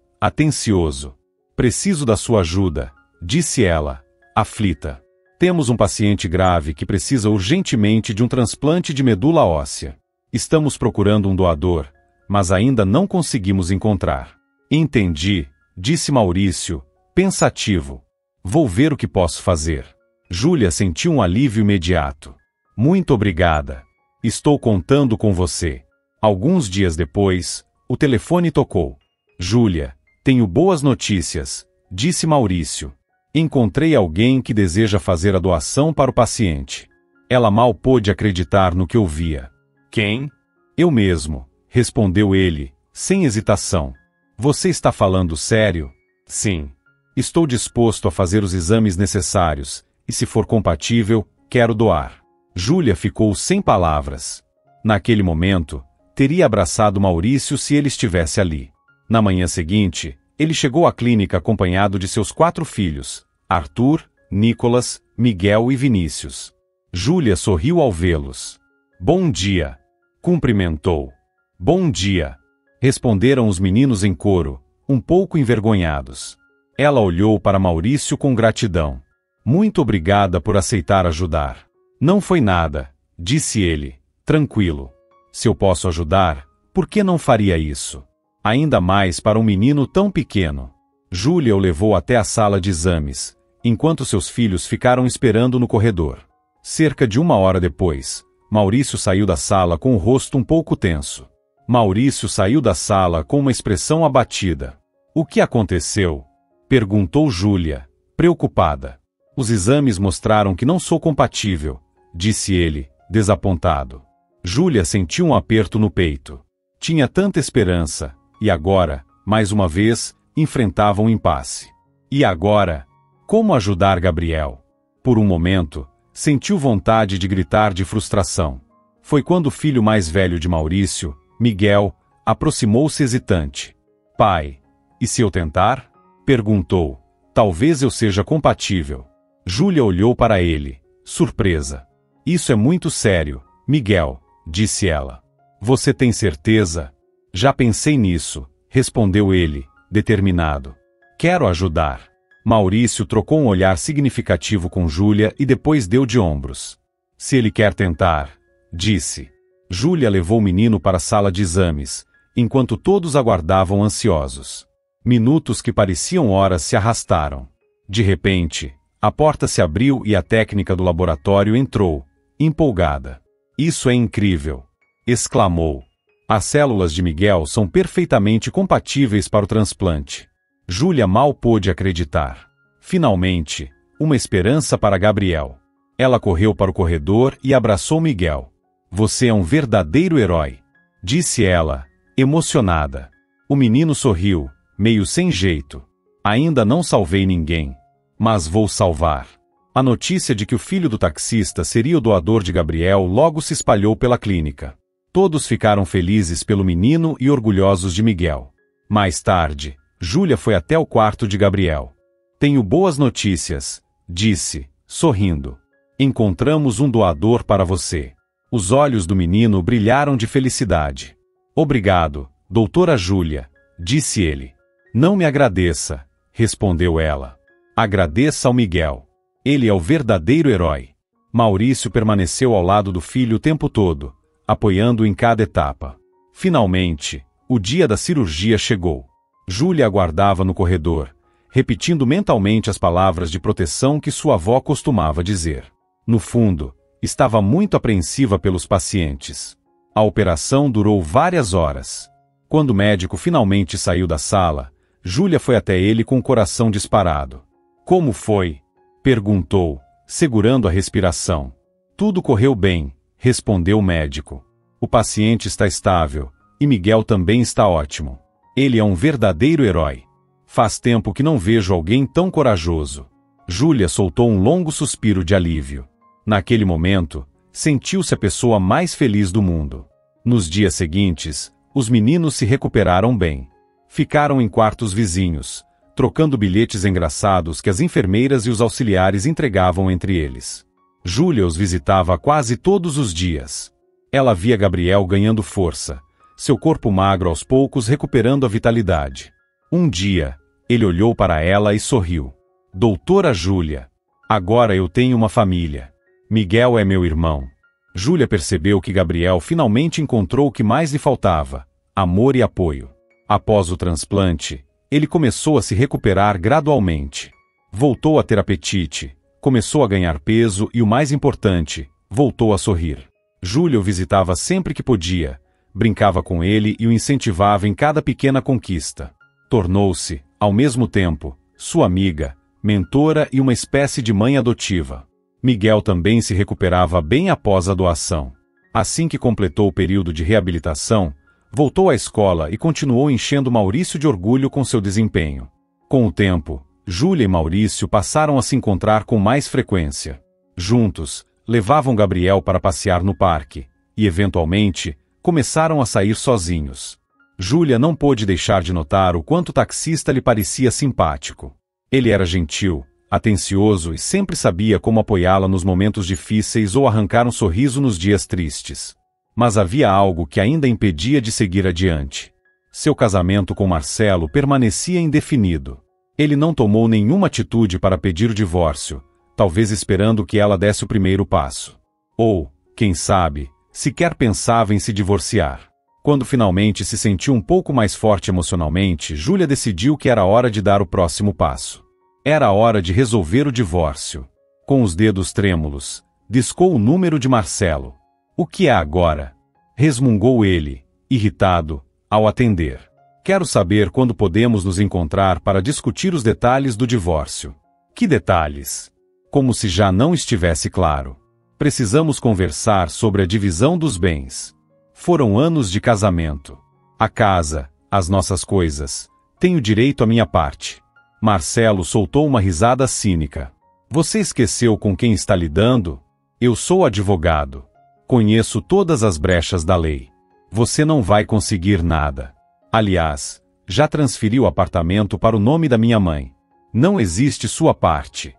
atencioso. Preciso da sua ajuda, disse ela, aflita. Temos um paciente grave que precisa urgentemente de um transplante de medula óssea. Estamos procurando um doador, mas ainda não conseguimos encontrar. Entendi, disse Maurício, pensativo. Vou ver o que posso fazer. Júlia sentiu um alívio imediato. Muito obrigada. Estou contando com você. Alguns dias depois, o telefone tocou. Júlia, tenho boas notícias, disse Maurício. Encontrei alguém que deseja fazer a doação para o paciente. Ela mal pôde acreditar no que ouvia. Quem? Eu mesmo, respondeu ele, sem hesitação. Você está falando sério? Sim. Estou disposto a fazer os exames necessários, e se for compatível, quero doar. Júlia ficou sem palavras. Naquele momento, teria abraçado Maurício se ele estivesse ali. Na manhã seguinte, ele chegou à clínica acompanhado de seus 4 filhos, Arthur, Nicolas, Miguel e Vinícius. Júlia sorriu ao vê-los. Bom dia. Cumprimentou. Bom dia. Responderam os meninos em coro, um pouco envergonhados. Ela olhou para Maurício com gratidão. Muito obrigada por aceitar ajudar. Não foi nada, disse ele, tranquilo. Se eu posso ajudar, por que não faria isso? Ainda mais para um menino tão pequeno. Júlia o levou até a sala de exames, enquanto seus filhos ficaram esperando no corredor. Cerca de 1 hora depois, Maurício saiu da sala com o rosto um pouco tenso. Maurício saiu da sala com uma expressão abatida. O que aconteceu? Perguntou Júlia, preocupada. Os exames mostraram que não sou compatível, disse ele, desapontado. Júlia sentiu um aperto no peito. Tinha tanta esperança, e agora, mais uma vez, enfrentava um impasse. E agora? Como ajudar Gabriel? Por um momento, sentiu vontade de gritar de frustração. Foi quando o filho mais velho de Maurício, Miguel, aproximou-se hesitante. Pai, e se eu tentar? Perguntou. Talvez eu seja compatível. Júlia olhou para ele, surpresa. Isso é muito sério, Miguel, disse ela. Você tem certeza? Já pensei nisso, respondeu ele, determinado. Quero ajudar. Maurício trocou um olhar significativo com Júlia e depois deu de ombros. Se ele quer tentar, disse. Júlia levou o menino para a sala de exames, enquanto todos aguardavam ansiosos. Minutos que pareciam horas se arrastaram. De repente, a porta se abriu e a técnica do laboratório entrou, empolgada. Isso é incrível! Exclamou. As células de Miguel são perfeitamente compatíveis para o transplante. Júlia mal pôde acreditar. Finalmente, uma esperança para Gabriel. Ela correu para o corredor e abraçou Miguel. Você é um verdadeiro herói, disse ela, emocionada. O menino sorriu, meio sem jeito. Ainda não salvei ninguém, mas vou salvar. A notícia de que o filho do taxista seria o doador de Gabriel logo se espalhou pela clínica. Todos ficaram felizes pelo menino e orgulhosos de Miguel. Mais tarde, Júlia foi até o quarto de Gabriel. Tenho boas notícias, disse, sorrindo. Encontramos um doador para você. Os olhos do menino brilharam de felicidade. Obrigado, doutora Júlia, disse ele. Não me agradeça, respondeu ela. Agradeça ao Miguel. Ele é o verdadeiro herói. Maurício permaneceu ao lado do filho o tempo todo, apoiando-o em cada etapa. Finalmente, o dia da cirurgia chegou. Júlia aguardava no corredor, repetindo mentalmente as palavras de proteção que sua avó costumava dizer. No fundo, estava muito apreensiva pelos pacientes. A operação durou várias horas. Quando o médico finalmente saiu da sala, Júlia foi até ele com o coração disparado. Como foi? Perguntou, segurando a respiração. Tudo correu bem, respondeu o médico. O paciente está estável, e Miguel também está ótimo. Ele é um verdadeiro herói. Faz tempo que não vejo alguém tão corajoso. Júlia soltou um longo suspiro de alívio. Naquele momento, sentiu-se a pessoa mais feliz do mundo. Nos dias seguintes, os meninos se recuperaram bem. Ficaram em quartos vizinhos, trocando bilhetes engraçados que as enfermeiras e os auxiliares entregavam entre eles. Júlia os visitava quase todos os dias. Ela via Gabriel ganhando força, seu corpo magro aos poucos recuperando a vitalidade. Um dia, ele olhou para ela e sorriu. Doutora Júlia, agora eu tenho uma família. Miguel é meu irmão. Júlia percebeu que Gabriel finalmente encontrou o que mais lhe faltava: amor e apoio. Após o transplante, ele começou a se recuperar gradualmente. Voltou a ter apetite, começou a ganhar peso e, o mais importante, voltou a sorrir. Júlia o visitava sempre que podia, brincava com ele e o incentivava em cada pequena conquista. Tornou-se, ao mesmo tempo, sua amiga, mentora e uma espécie de mãe adotiva. Miguel também se recuperava bem após a doação. Assim que completou o período de reabilitação, voltou à escola e continuou enchendo Maurício de orgulho com seu desempenho. Com o tempo, Júlia e Maurício passaram a se encontrar com mais frequência. Juntos, levavam Gabriel para passear no parque, e, eventualmente, começaram a sair sozinhos. Júlia não pôde deixar de notar o quanto o taxista lhe parecia simpático. Ele era gentil, atencioso e sempre sabia como apoiá-la nos momentos difíceis ou arrancar um sorriso nos dias tristes. Mas havia algo que ainda impedia de seguir adiante. Seu casamento com Marcelo permanecia indefinido. Ele não tomou nenhuma atitude para pedir o divórcio, talvez esperando que ela desse o primeiro passo. Ou, quem sabe, sequer pensava em se divorciar. Quando finalmente se sentiu um pouco mais forte emocionalmente, Júlia decidiu que era hora de dar o próximo passo. Era hora de resolver o divórcio. Com os dedos trêmulos, discou o número de Marcelo. O que é agora? Resmungou ele, irritado, ao atender. Quero saber quando podemos nos encontrar para discutir os detalhes do divórcio. Que detalhes? Como se já não estivesse claro. Precisamos conversar sobre a divisão dos bens. Foram anos de casamento. A casa, as nossas coisas. Tenho direito à minha parte. Marcelo soltou uma risada cínica. Você esqueceu com quem está lidando? Eu sou advogado. Conheço todas as brechas da lei. Você não vai conseguir nada. Aliás, já transferi o apartamento para o nome da minha mãe. Não existe sua parte.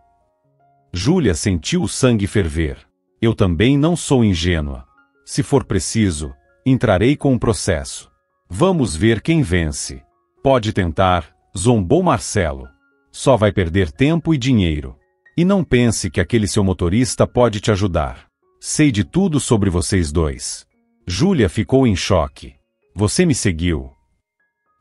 Júlia sentiu o sangue ferver. Eu também não sou ingênua. Se for preciso, entrarei com um processo. Vamos ver quem vence. Pode tentar, zombou Marcelo. Só vai perder tempo e dinheiro. E não pense que aquele seu motorista pode te ajudar. Sei de tudo sobre vocês dois. Júlia ficou em choque. Você me seguiu.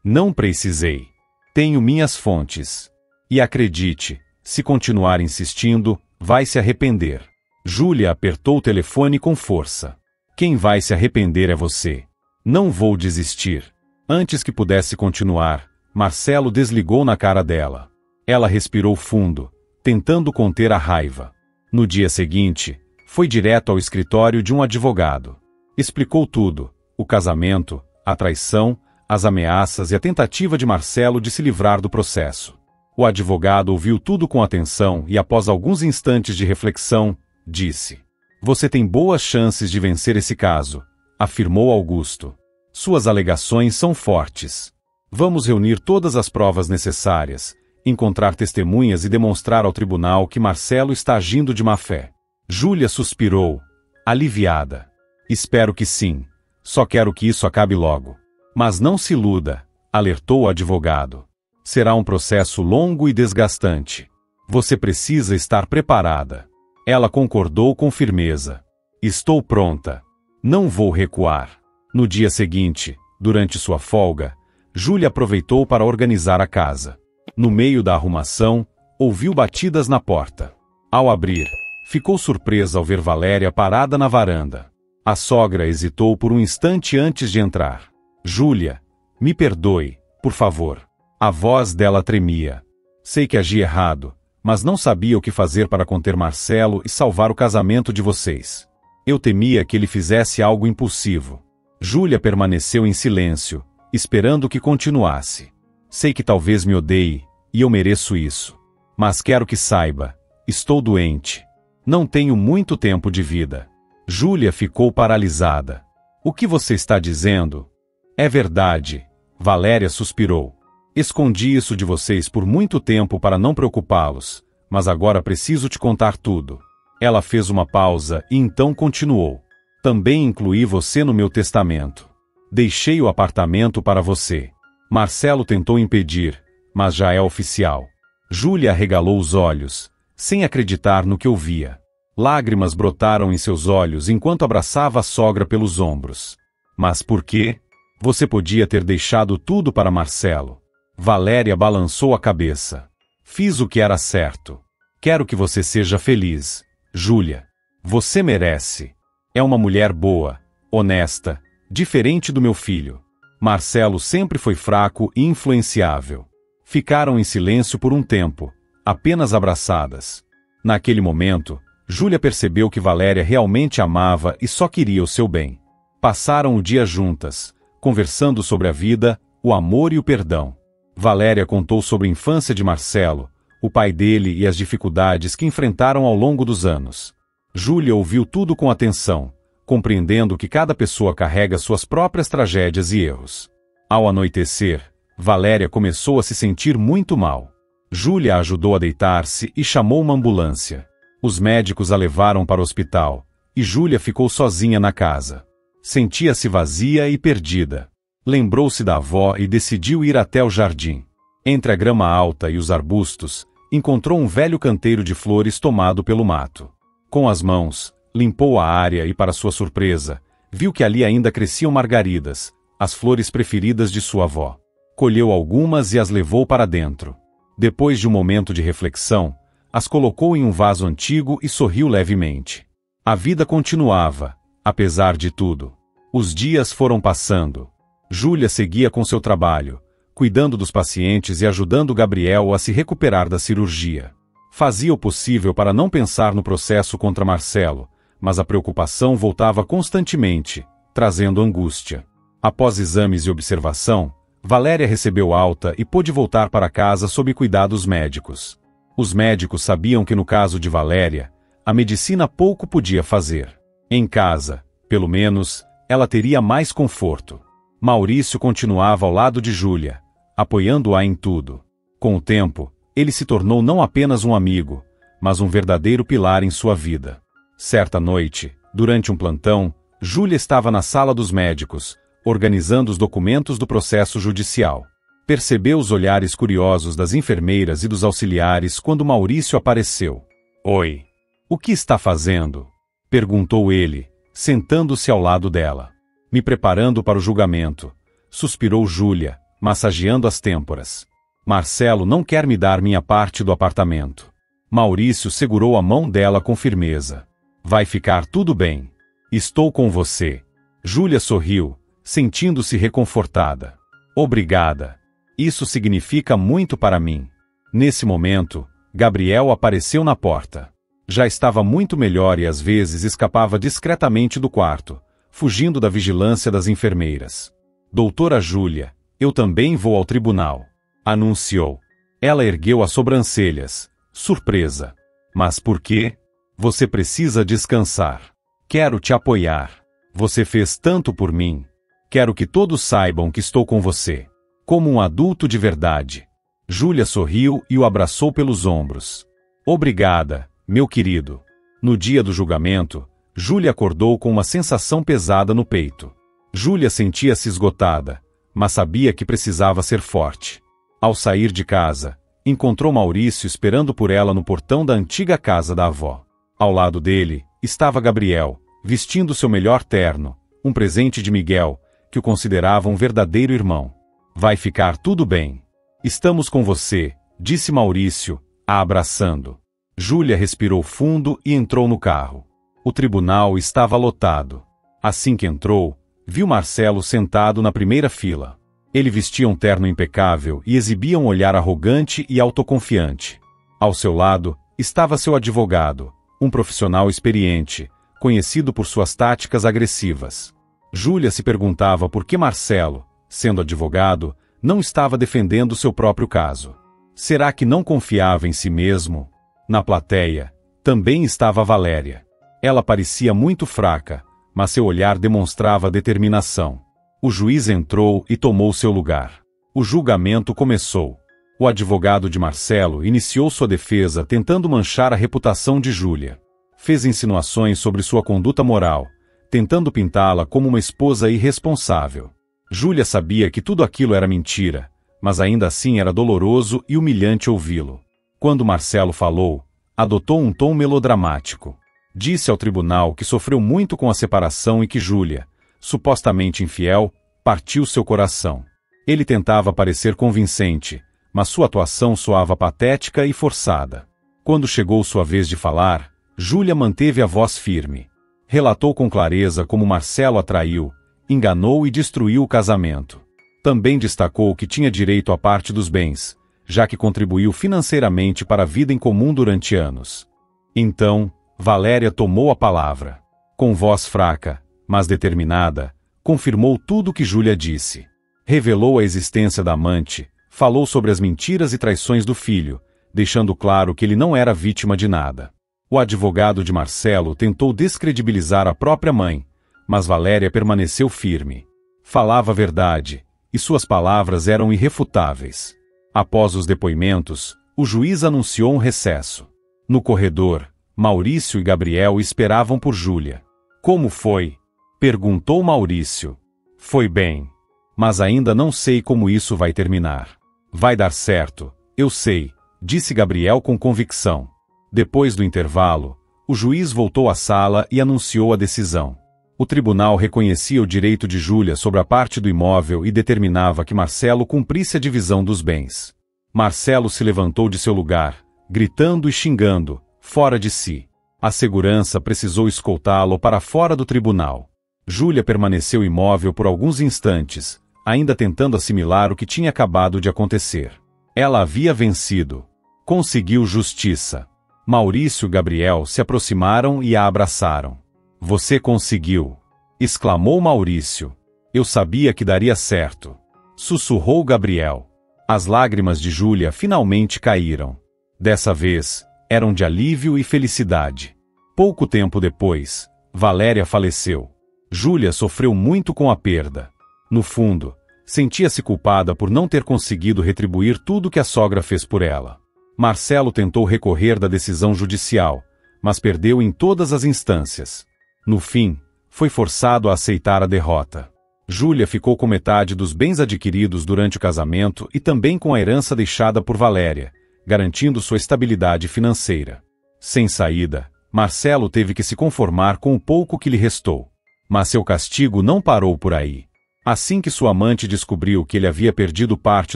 Não precisei. Tenho minhas fontes. E acredite, se continuar insistindo, vai se arrepender. Júlia apertou o telefone com força. Quem vai se arrepender é você. Não vou desistir. Antes que pudesse continuar, Marcelo desligou na cara dela. Ela respirou fundo, tentando conter a raiva. No dia seguinte, foi direto ao escritório de um advogado. Explicou tudo: o casamento, a traição, as ameaças e a tentativa de Marcelo de se livrar do processo. O advogado ouviu tudo com atenção e, após alguns instantes de reflexão, disse: Você tem boas chances de vencer esse caso, afirmou Augusto. Suas alegações são fortes. Vamos reunir todas as provas necessárias, encontrar testemunhas e demonstrar ao tribunal que Marcelo está agindo de má fé. Júlia suspirou, aliviada. Espero que sim. Só quero que isso acabe logo. Mas não se iluda, alertou o advogado. Será um processo longo e desgastante. Você precisa estar preparada. Ela concordou com firmeza. Estou pronta. Não vou recuar. No dia seguinte, durante sua folga, Júlia aproveitou para organizar a casa. No meio da arrumação, ouviu batidas na porta. Ao abrir, ficou surpresa ao ver Valéria parada na varanda. A sogra hesitou por um instante antes de entrar. Júlia, me perdoe, por favor. A voz dela tremia. Sei que agi errado, mas não sabia o que fazer para conter Marcelo e salvar o casamento de vocês. Eu temia que ele fizesse algo impulsivo. Júlia permaneceu em silêncio, esperando que continuasse. Sei que talvez me odeie, e eu mereço isso. Mas quero que saiba, estou doente. Não tenho muito tempo de vida. Júlia ficou paralisada. O que você está dizendo? É verdade. Valéria suspirou. Escondi isso de vocês por muito tempo para não preocupá-los, mas agora preciso te contar tudo. Ela fez uma pausa e então continuou. Também incluí você no meu testamento. Deixei o apartamento para você. Marcelo tentou impedir, mas já é oficial. Júlia arregalou os olhos, sem acreditar no que ouvia. Lágrimas brotaram em seus olhos enquanto abraçava a sogra pelos ombros. Mas por quê? Você podia ter deixado tudo para Marcelo. Valéria balançou a cabeça. Fiz o que era certo. Quero que você seja feliz, Júlia. Você merece. É uma mulher boa, honesta, diferente do meu filho. Marcelo sempre foi fraco e influenciável. Ficaram em silêncio por um tempo, apenas abraçadas. Naquele momento, Júlia percebeu que Valéria realmente amava e só queria o seu bem. Passaram o dia juntas, conversando sobre a vida, o amor e o perdão. Valéria contou sobre a infância de Marcelo, o pai dele e as dificuldades que enfrentaram ao longo dos anos. Júlia ouviu tudo com atenção, compreendendo que cada pessoa carrega suas próprias tragédias e erros. Ao anoitecer, Valéria começou a se sentir muito mal. Júlia a ajudou a deitar-se e chamou uma ambulância. Os médicos a levaram para o hospital, e Júlia ficou sozinha na casa. Sentia-se vazia e perdida. Lembrou-se da avó e decidiu ir até o jardim. Entre a grama alta e os arbustos, encontrou um velho canteiro de flores tomado pelo mato. Com as mãos, limpou a área e, para sua surpresa, viu que ali ainda cresciam margaridas, as flores preferidas de sua avó. Colheu algumas e as levou para dentro. Depois de um momento de reflexão, as colocou em um vaso antigo e sorriu levemente. A vida continuava, apesar de tudo. Os dias foram passando. Júlia seguia com seu trabalho, cuidando dos pacientes e ajudando Gabriel a se recuperar da cirurgia. Fazia o possível para não pensar no processo contra Marcelo, mas a preocupação voltava constantemente, trazendo angústia. Após exames e observação, Valéria recebeu alta e pôde voltar para casa sob cuidados médicos. Os médicos sabiam que no caso de Valéria, a medicina pouco podia fazer. Em casa, pelo menos, ela teria mais conforto. Maurício continuava ao lado de Júlia, apoiando-a em tudo. Com o tempo, ele se tornou não apenas um amigo, mas um verdadeiro pilar em sua vida. Certa noite, durante um plantão, Júlia estava na sala dos médicos, organizando os documentos do processo judicial. Percebeu os olhares curiosos das enfermeiras e dos auxiliares quando Maurício apareceu. "Oi. O que está fazendo?" perguntou ele, sentando-se ao lado dela. "Me preparando para o julgamento", suspirou Júlia, massageando as têmporas. "Marcelo não quer me dar minha parte do apartamento." Maurício segurou a mão dela com firmeza. "Vai ficar tudo bem. Estou com você." Júlia sorriu, sentindo-se reconfortada. "Obrigada. Isso significa muito para mim." Nesse momento, Gabriel apareceu na porta. Já estava muito melhor e às vezes escapava discretamente do quarto, fugindo da vigilância das enfermeiras. "Doutora Júlia, eu também vou ao tribunal", anunciou. Ela ergueu as sobrancelhas, surpresa. "Mas por quê?" "Você precisa descansar. Quero te apoiar. Você fez tanto por mim. Quero que todos saibam que estou com você. Como um adulto de verdade." Júlia sorriu e o abraçou pelos ombros. "Obrigada, meu querido." No dia do julgamento, Júlia acordou com uma sensação pesada no peito. Júlia sentia-se esgotada, mas sabia que precisava ser forte. Ao sair de casa, encontrou Maurício esperando por ela no portão da antiga casa da avó. Ao lado dele, estava Gabriel, vestindo seu melhor terno, um presente de Miguel, que o considerava um verdadeiro irmão. "Vai ficar tudo bem. Estamos com você", disse Maurício, a abraçando. Júlia respirou fundo e entrou no carro. O tribunal estava lotado. Assim que entrou, viu Marcelo sentado na primeira fila. Ele vestia um terno impecável e exibia um olhar arrogante e autoconfiante. Ao seu lado, estava seu advogado, um profissional experiente, conhecido por suas táticas agressivas. Júlia se perguntava por que Marcelo, sendo advogado, não estava defendendo seu próprio caso. Será que não confiava em si mesmo? Na plateia, também estava Valéria. Ela parecia muito fraca, mas seu olhar demonstrava determinação. O juiz entrou e tomou seu lugar. O julgamento começou. O advogado de Marcelo iniciou sua defesa tentando manchar a reputação de Júlia. Fez insinuações sobre sua conduta moral, tentando pintá-la como uma esposa irresponsável. Júlia sabia que tudo aquilo era mentira, mas ainda assim era doloroso e humilhante ouvi-lo. Quando Marcelo falou, adotou um tom melodramático. Disse ao tribunal que sofreu muito com a separação e que Júlia, supostamente infiel, partiu seu coração. Ele tentava parecer convincente, mas sua atuação soava patética e forçada. Quando chegou sua vez de falar, Júlia manteve a voz firme. Relatou com clareza como Marcelo a traiu, enganou e destruiu o casamento. Também destacou que tinha direito à parte dos bens, já que contribuiu financeiramente para a vida em comum durante anos. Então, Valéria tomou a palavra. Com voz fraca, mas determinada, confirmou tudo o que Júlia disse. Revelou a existência da amante, falou sobre as mentiras e traições do filho, deixando claro que ele não era vítima de nada. O advogado de Marcelo tentou descredibilizar a própria mãe, mas Valéria permaneceu firme. Falava a verdade, e suas palavras eram irrefutáveis. Após os depoimentos, o juiz anunciou um recesso. No corredor, Maurício e Gabriel esperavam por Júlia. Como foi? Perguntou Maurício. Foi bem. Mas ainda não sei como isso vai terminar. Vai dar certo, eu sei, disse Gabriel com convicção. Depois do intervalo, o juiz voltou à sala e anunciou a decisão. O tribunal reconhecia o direito de Júlia sobre a parte do imóvel e determinava que Marcelo cumprisse a divisão dos bens. Marcelo se levantou de seu lugar, gritando e xingando, fora de si. A segurança precisou escoltá-lo para fora do tribunal. Júlia permaneceu imóvel por alguns instantes, ainda tentando assimilar o que tinha acabado de acontecer. Ela havia vencido. Conseguiu justiça. Maurício e Gabriel se aproximaram e a abraçaram. Você conseguiu! Exclamou Maurício. Eu sabia que daria certo. Sussurrou Gabriel. As lágrimas de Júlia finalmente caíram. Dessa vez, eram de alívio e felicidade. Pouco tempo depois, Valéria faleceu. Júlia sofreu muito com a perda. No fundo, sentia-se culpada por não ter conseguido retribuir tudo que a sogra fez por ela. Marcelo tentou recorrer da decisão judicial, mas perdeu em todas as instâncias. No fim, foi forçado a aceitar a derrota. Júlia ficou com metade dos bens adquiridos durante o casamento e também com a herança deixada por Valéria, garantindo sua estabilidade financeira. Sem saída, Marcelo teve que se conformar com o pouco que lhe restou. Mas seu castigo não parou por aí. Assim que sua amante descobriu que ele havia perdido parte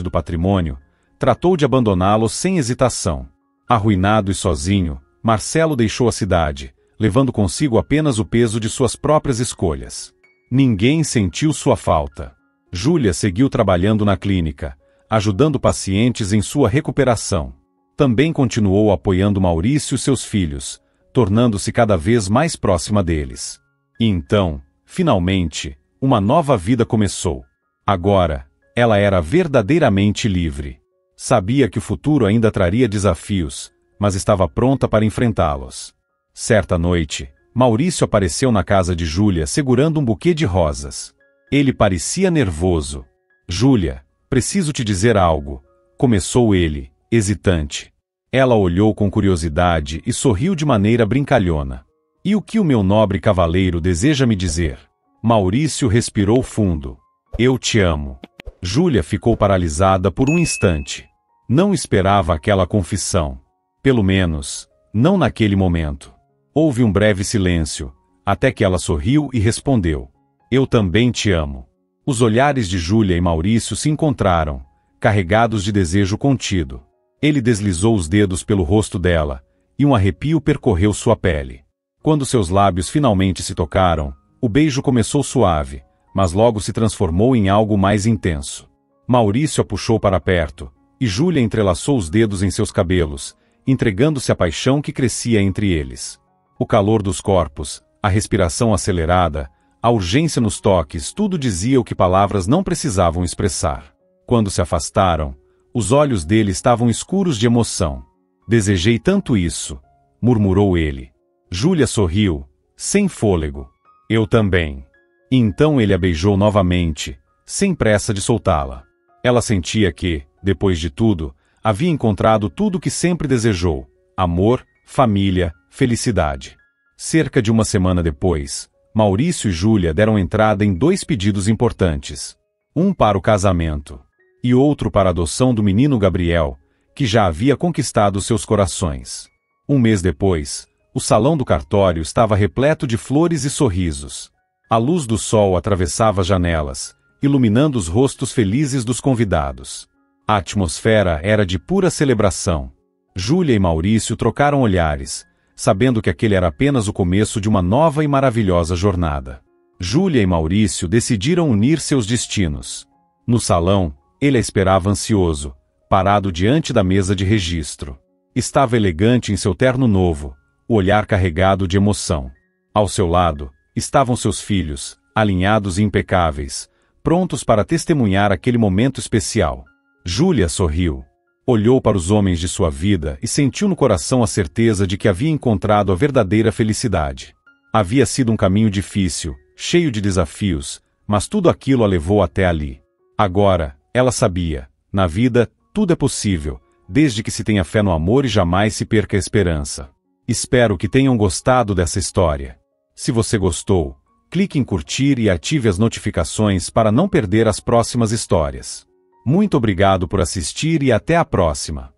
do patrimônio, tratou de abandoná-lo sem hesitação. Arruinado e sozinho, Marcelo deixou a cidade, levando consigo apenas o peso de suas próprias escolhas. Ninguém sentiu sua falta. Júlia seguiu trabalhando na clínica, ajudando pacientes em sua recuperação. Também continuou apoiando Maurício e seus filhos, tornando-se cada vez mais próxima deles. E então, finalmente, uma nova vida começou. Agora, ela era verdadeiramente livre. Sabia que o futuro ainda traria desafios, mas estava pronta para enfrentá-los. Certa noite, Maurício apareceu na casa de Júlia segurando um buquê de rosas. Ele parecia nervoso. Júlia, preciso te dizer algo, começou ele, hesitante. Ela olhou com curiosidade e sorriu de maneira brincalhona. E o que o meu nobre cavaleiro deseja me dizer? Maurício respirou fundo. Eu te amo. Júlia ficou paralisada por um instante. Não esperava aquela confissão. Pelo menos, não naquele momento. Houve um breve silêncio, até que ela sorriu e respondeu. Eu também te amo. Os olhares de Júlia e Maurício se encontraram, carregados de desejo contido. Ele deslizou os dedos pelo rosto dela, e um arrepio percorreu sua pele. Quando seus lábios finalmente se tocaram, o beijo começou suave, mas logo se transformou em algo mais intenso. Maurício a puxou para perto, e Júlia entrelaçou os dedos em seus cabelos, entregando-se à paixão que crescia entre eles. O calor dos corpos, a respiração acelerada, a urgência nos toques, tudo dizia o que palavras não precisavam expressar. Quando se afastaram, os olhos dele estavam escuros de emoção. Desejei tanto isso, murmurou ele. Júlia sorriu, sem fôlego. Eu também. E então ele a beijou novamente, sem pressa de soltá-la. Ela sentia que, depois de tudo, havia encontrado tudo o que sempre desejou: amor, família, felicidade. Cerca de uma semana depois, Maurício e Júlia deram entrada em 2 pedidos importantes. Um para o casamento, e outro para a adoção do menino Gabriel, que já havia conquistado seus corações. Um mês depois, o salão do cartório estava repleto de flores e sorrisos. A luz do sol atravessava as janelas, iluminando os rostos felizes dos convidados. A atmosfera era de pura celebração. Júlia e Maurício trocaram olhares, sabendo que aquele era apenas o começo de uma nova e maravilhosa jornada. Júlia e Maurício decidiram unir seus destinos. No salão, ele a esperava ansioso, parado diante da mesa de registro. Estava elegante em seu terno novo, o olhar carregado de emoção. Ao seu lado, estavam seus filhos, alinhados e impecáveis, prontos para testemunhar aquele momento especial. Júlia sorriu. Olhou para os homens de sua vida e sentiu no coração a certeza de que havia encontrado a verdadeira felicidade. Havia sido um caminho difícil, cheio de desafios, mas tudo aquilo a levou até ali. Agora, ela sabia, na vida, tudo é possível, desde que se tenha fé no amor e jamais se perca a esperança. Espero que tenham gostado dessa história. Se você gostou, clique em curtir e ative as notificações para não perder as próximas histórias. Muito obrigado por assistir e até a próxima!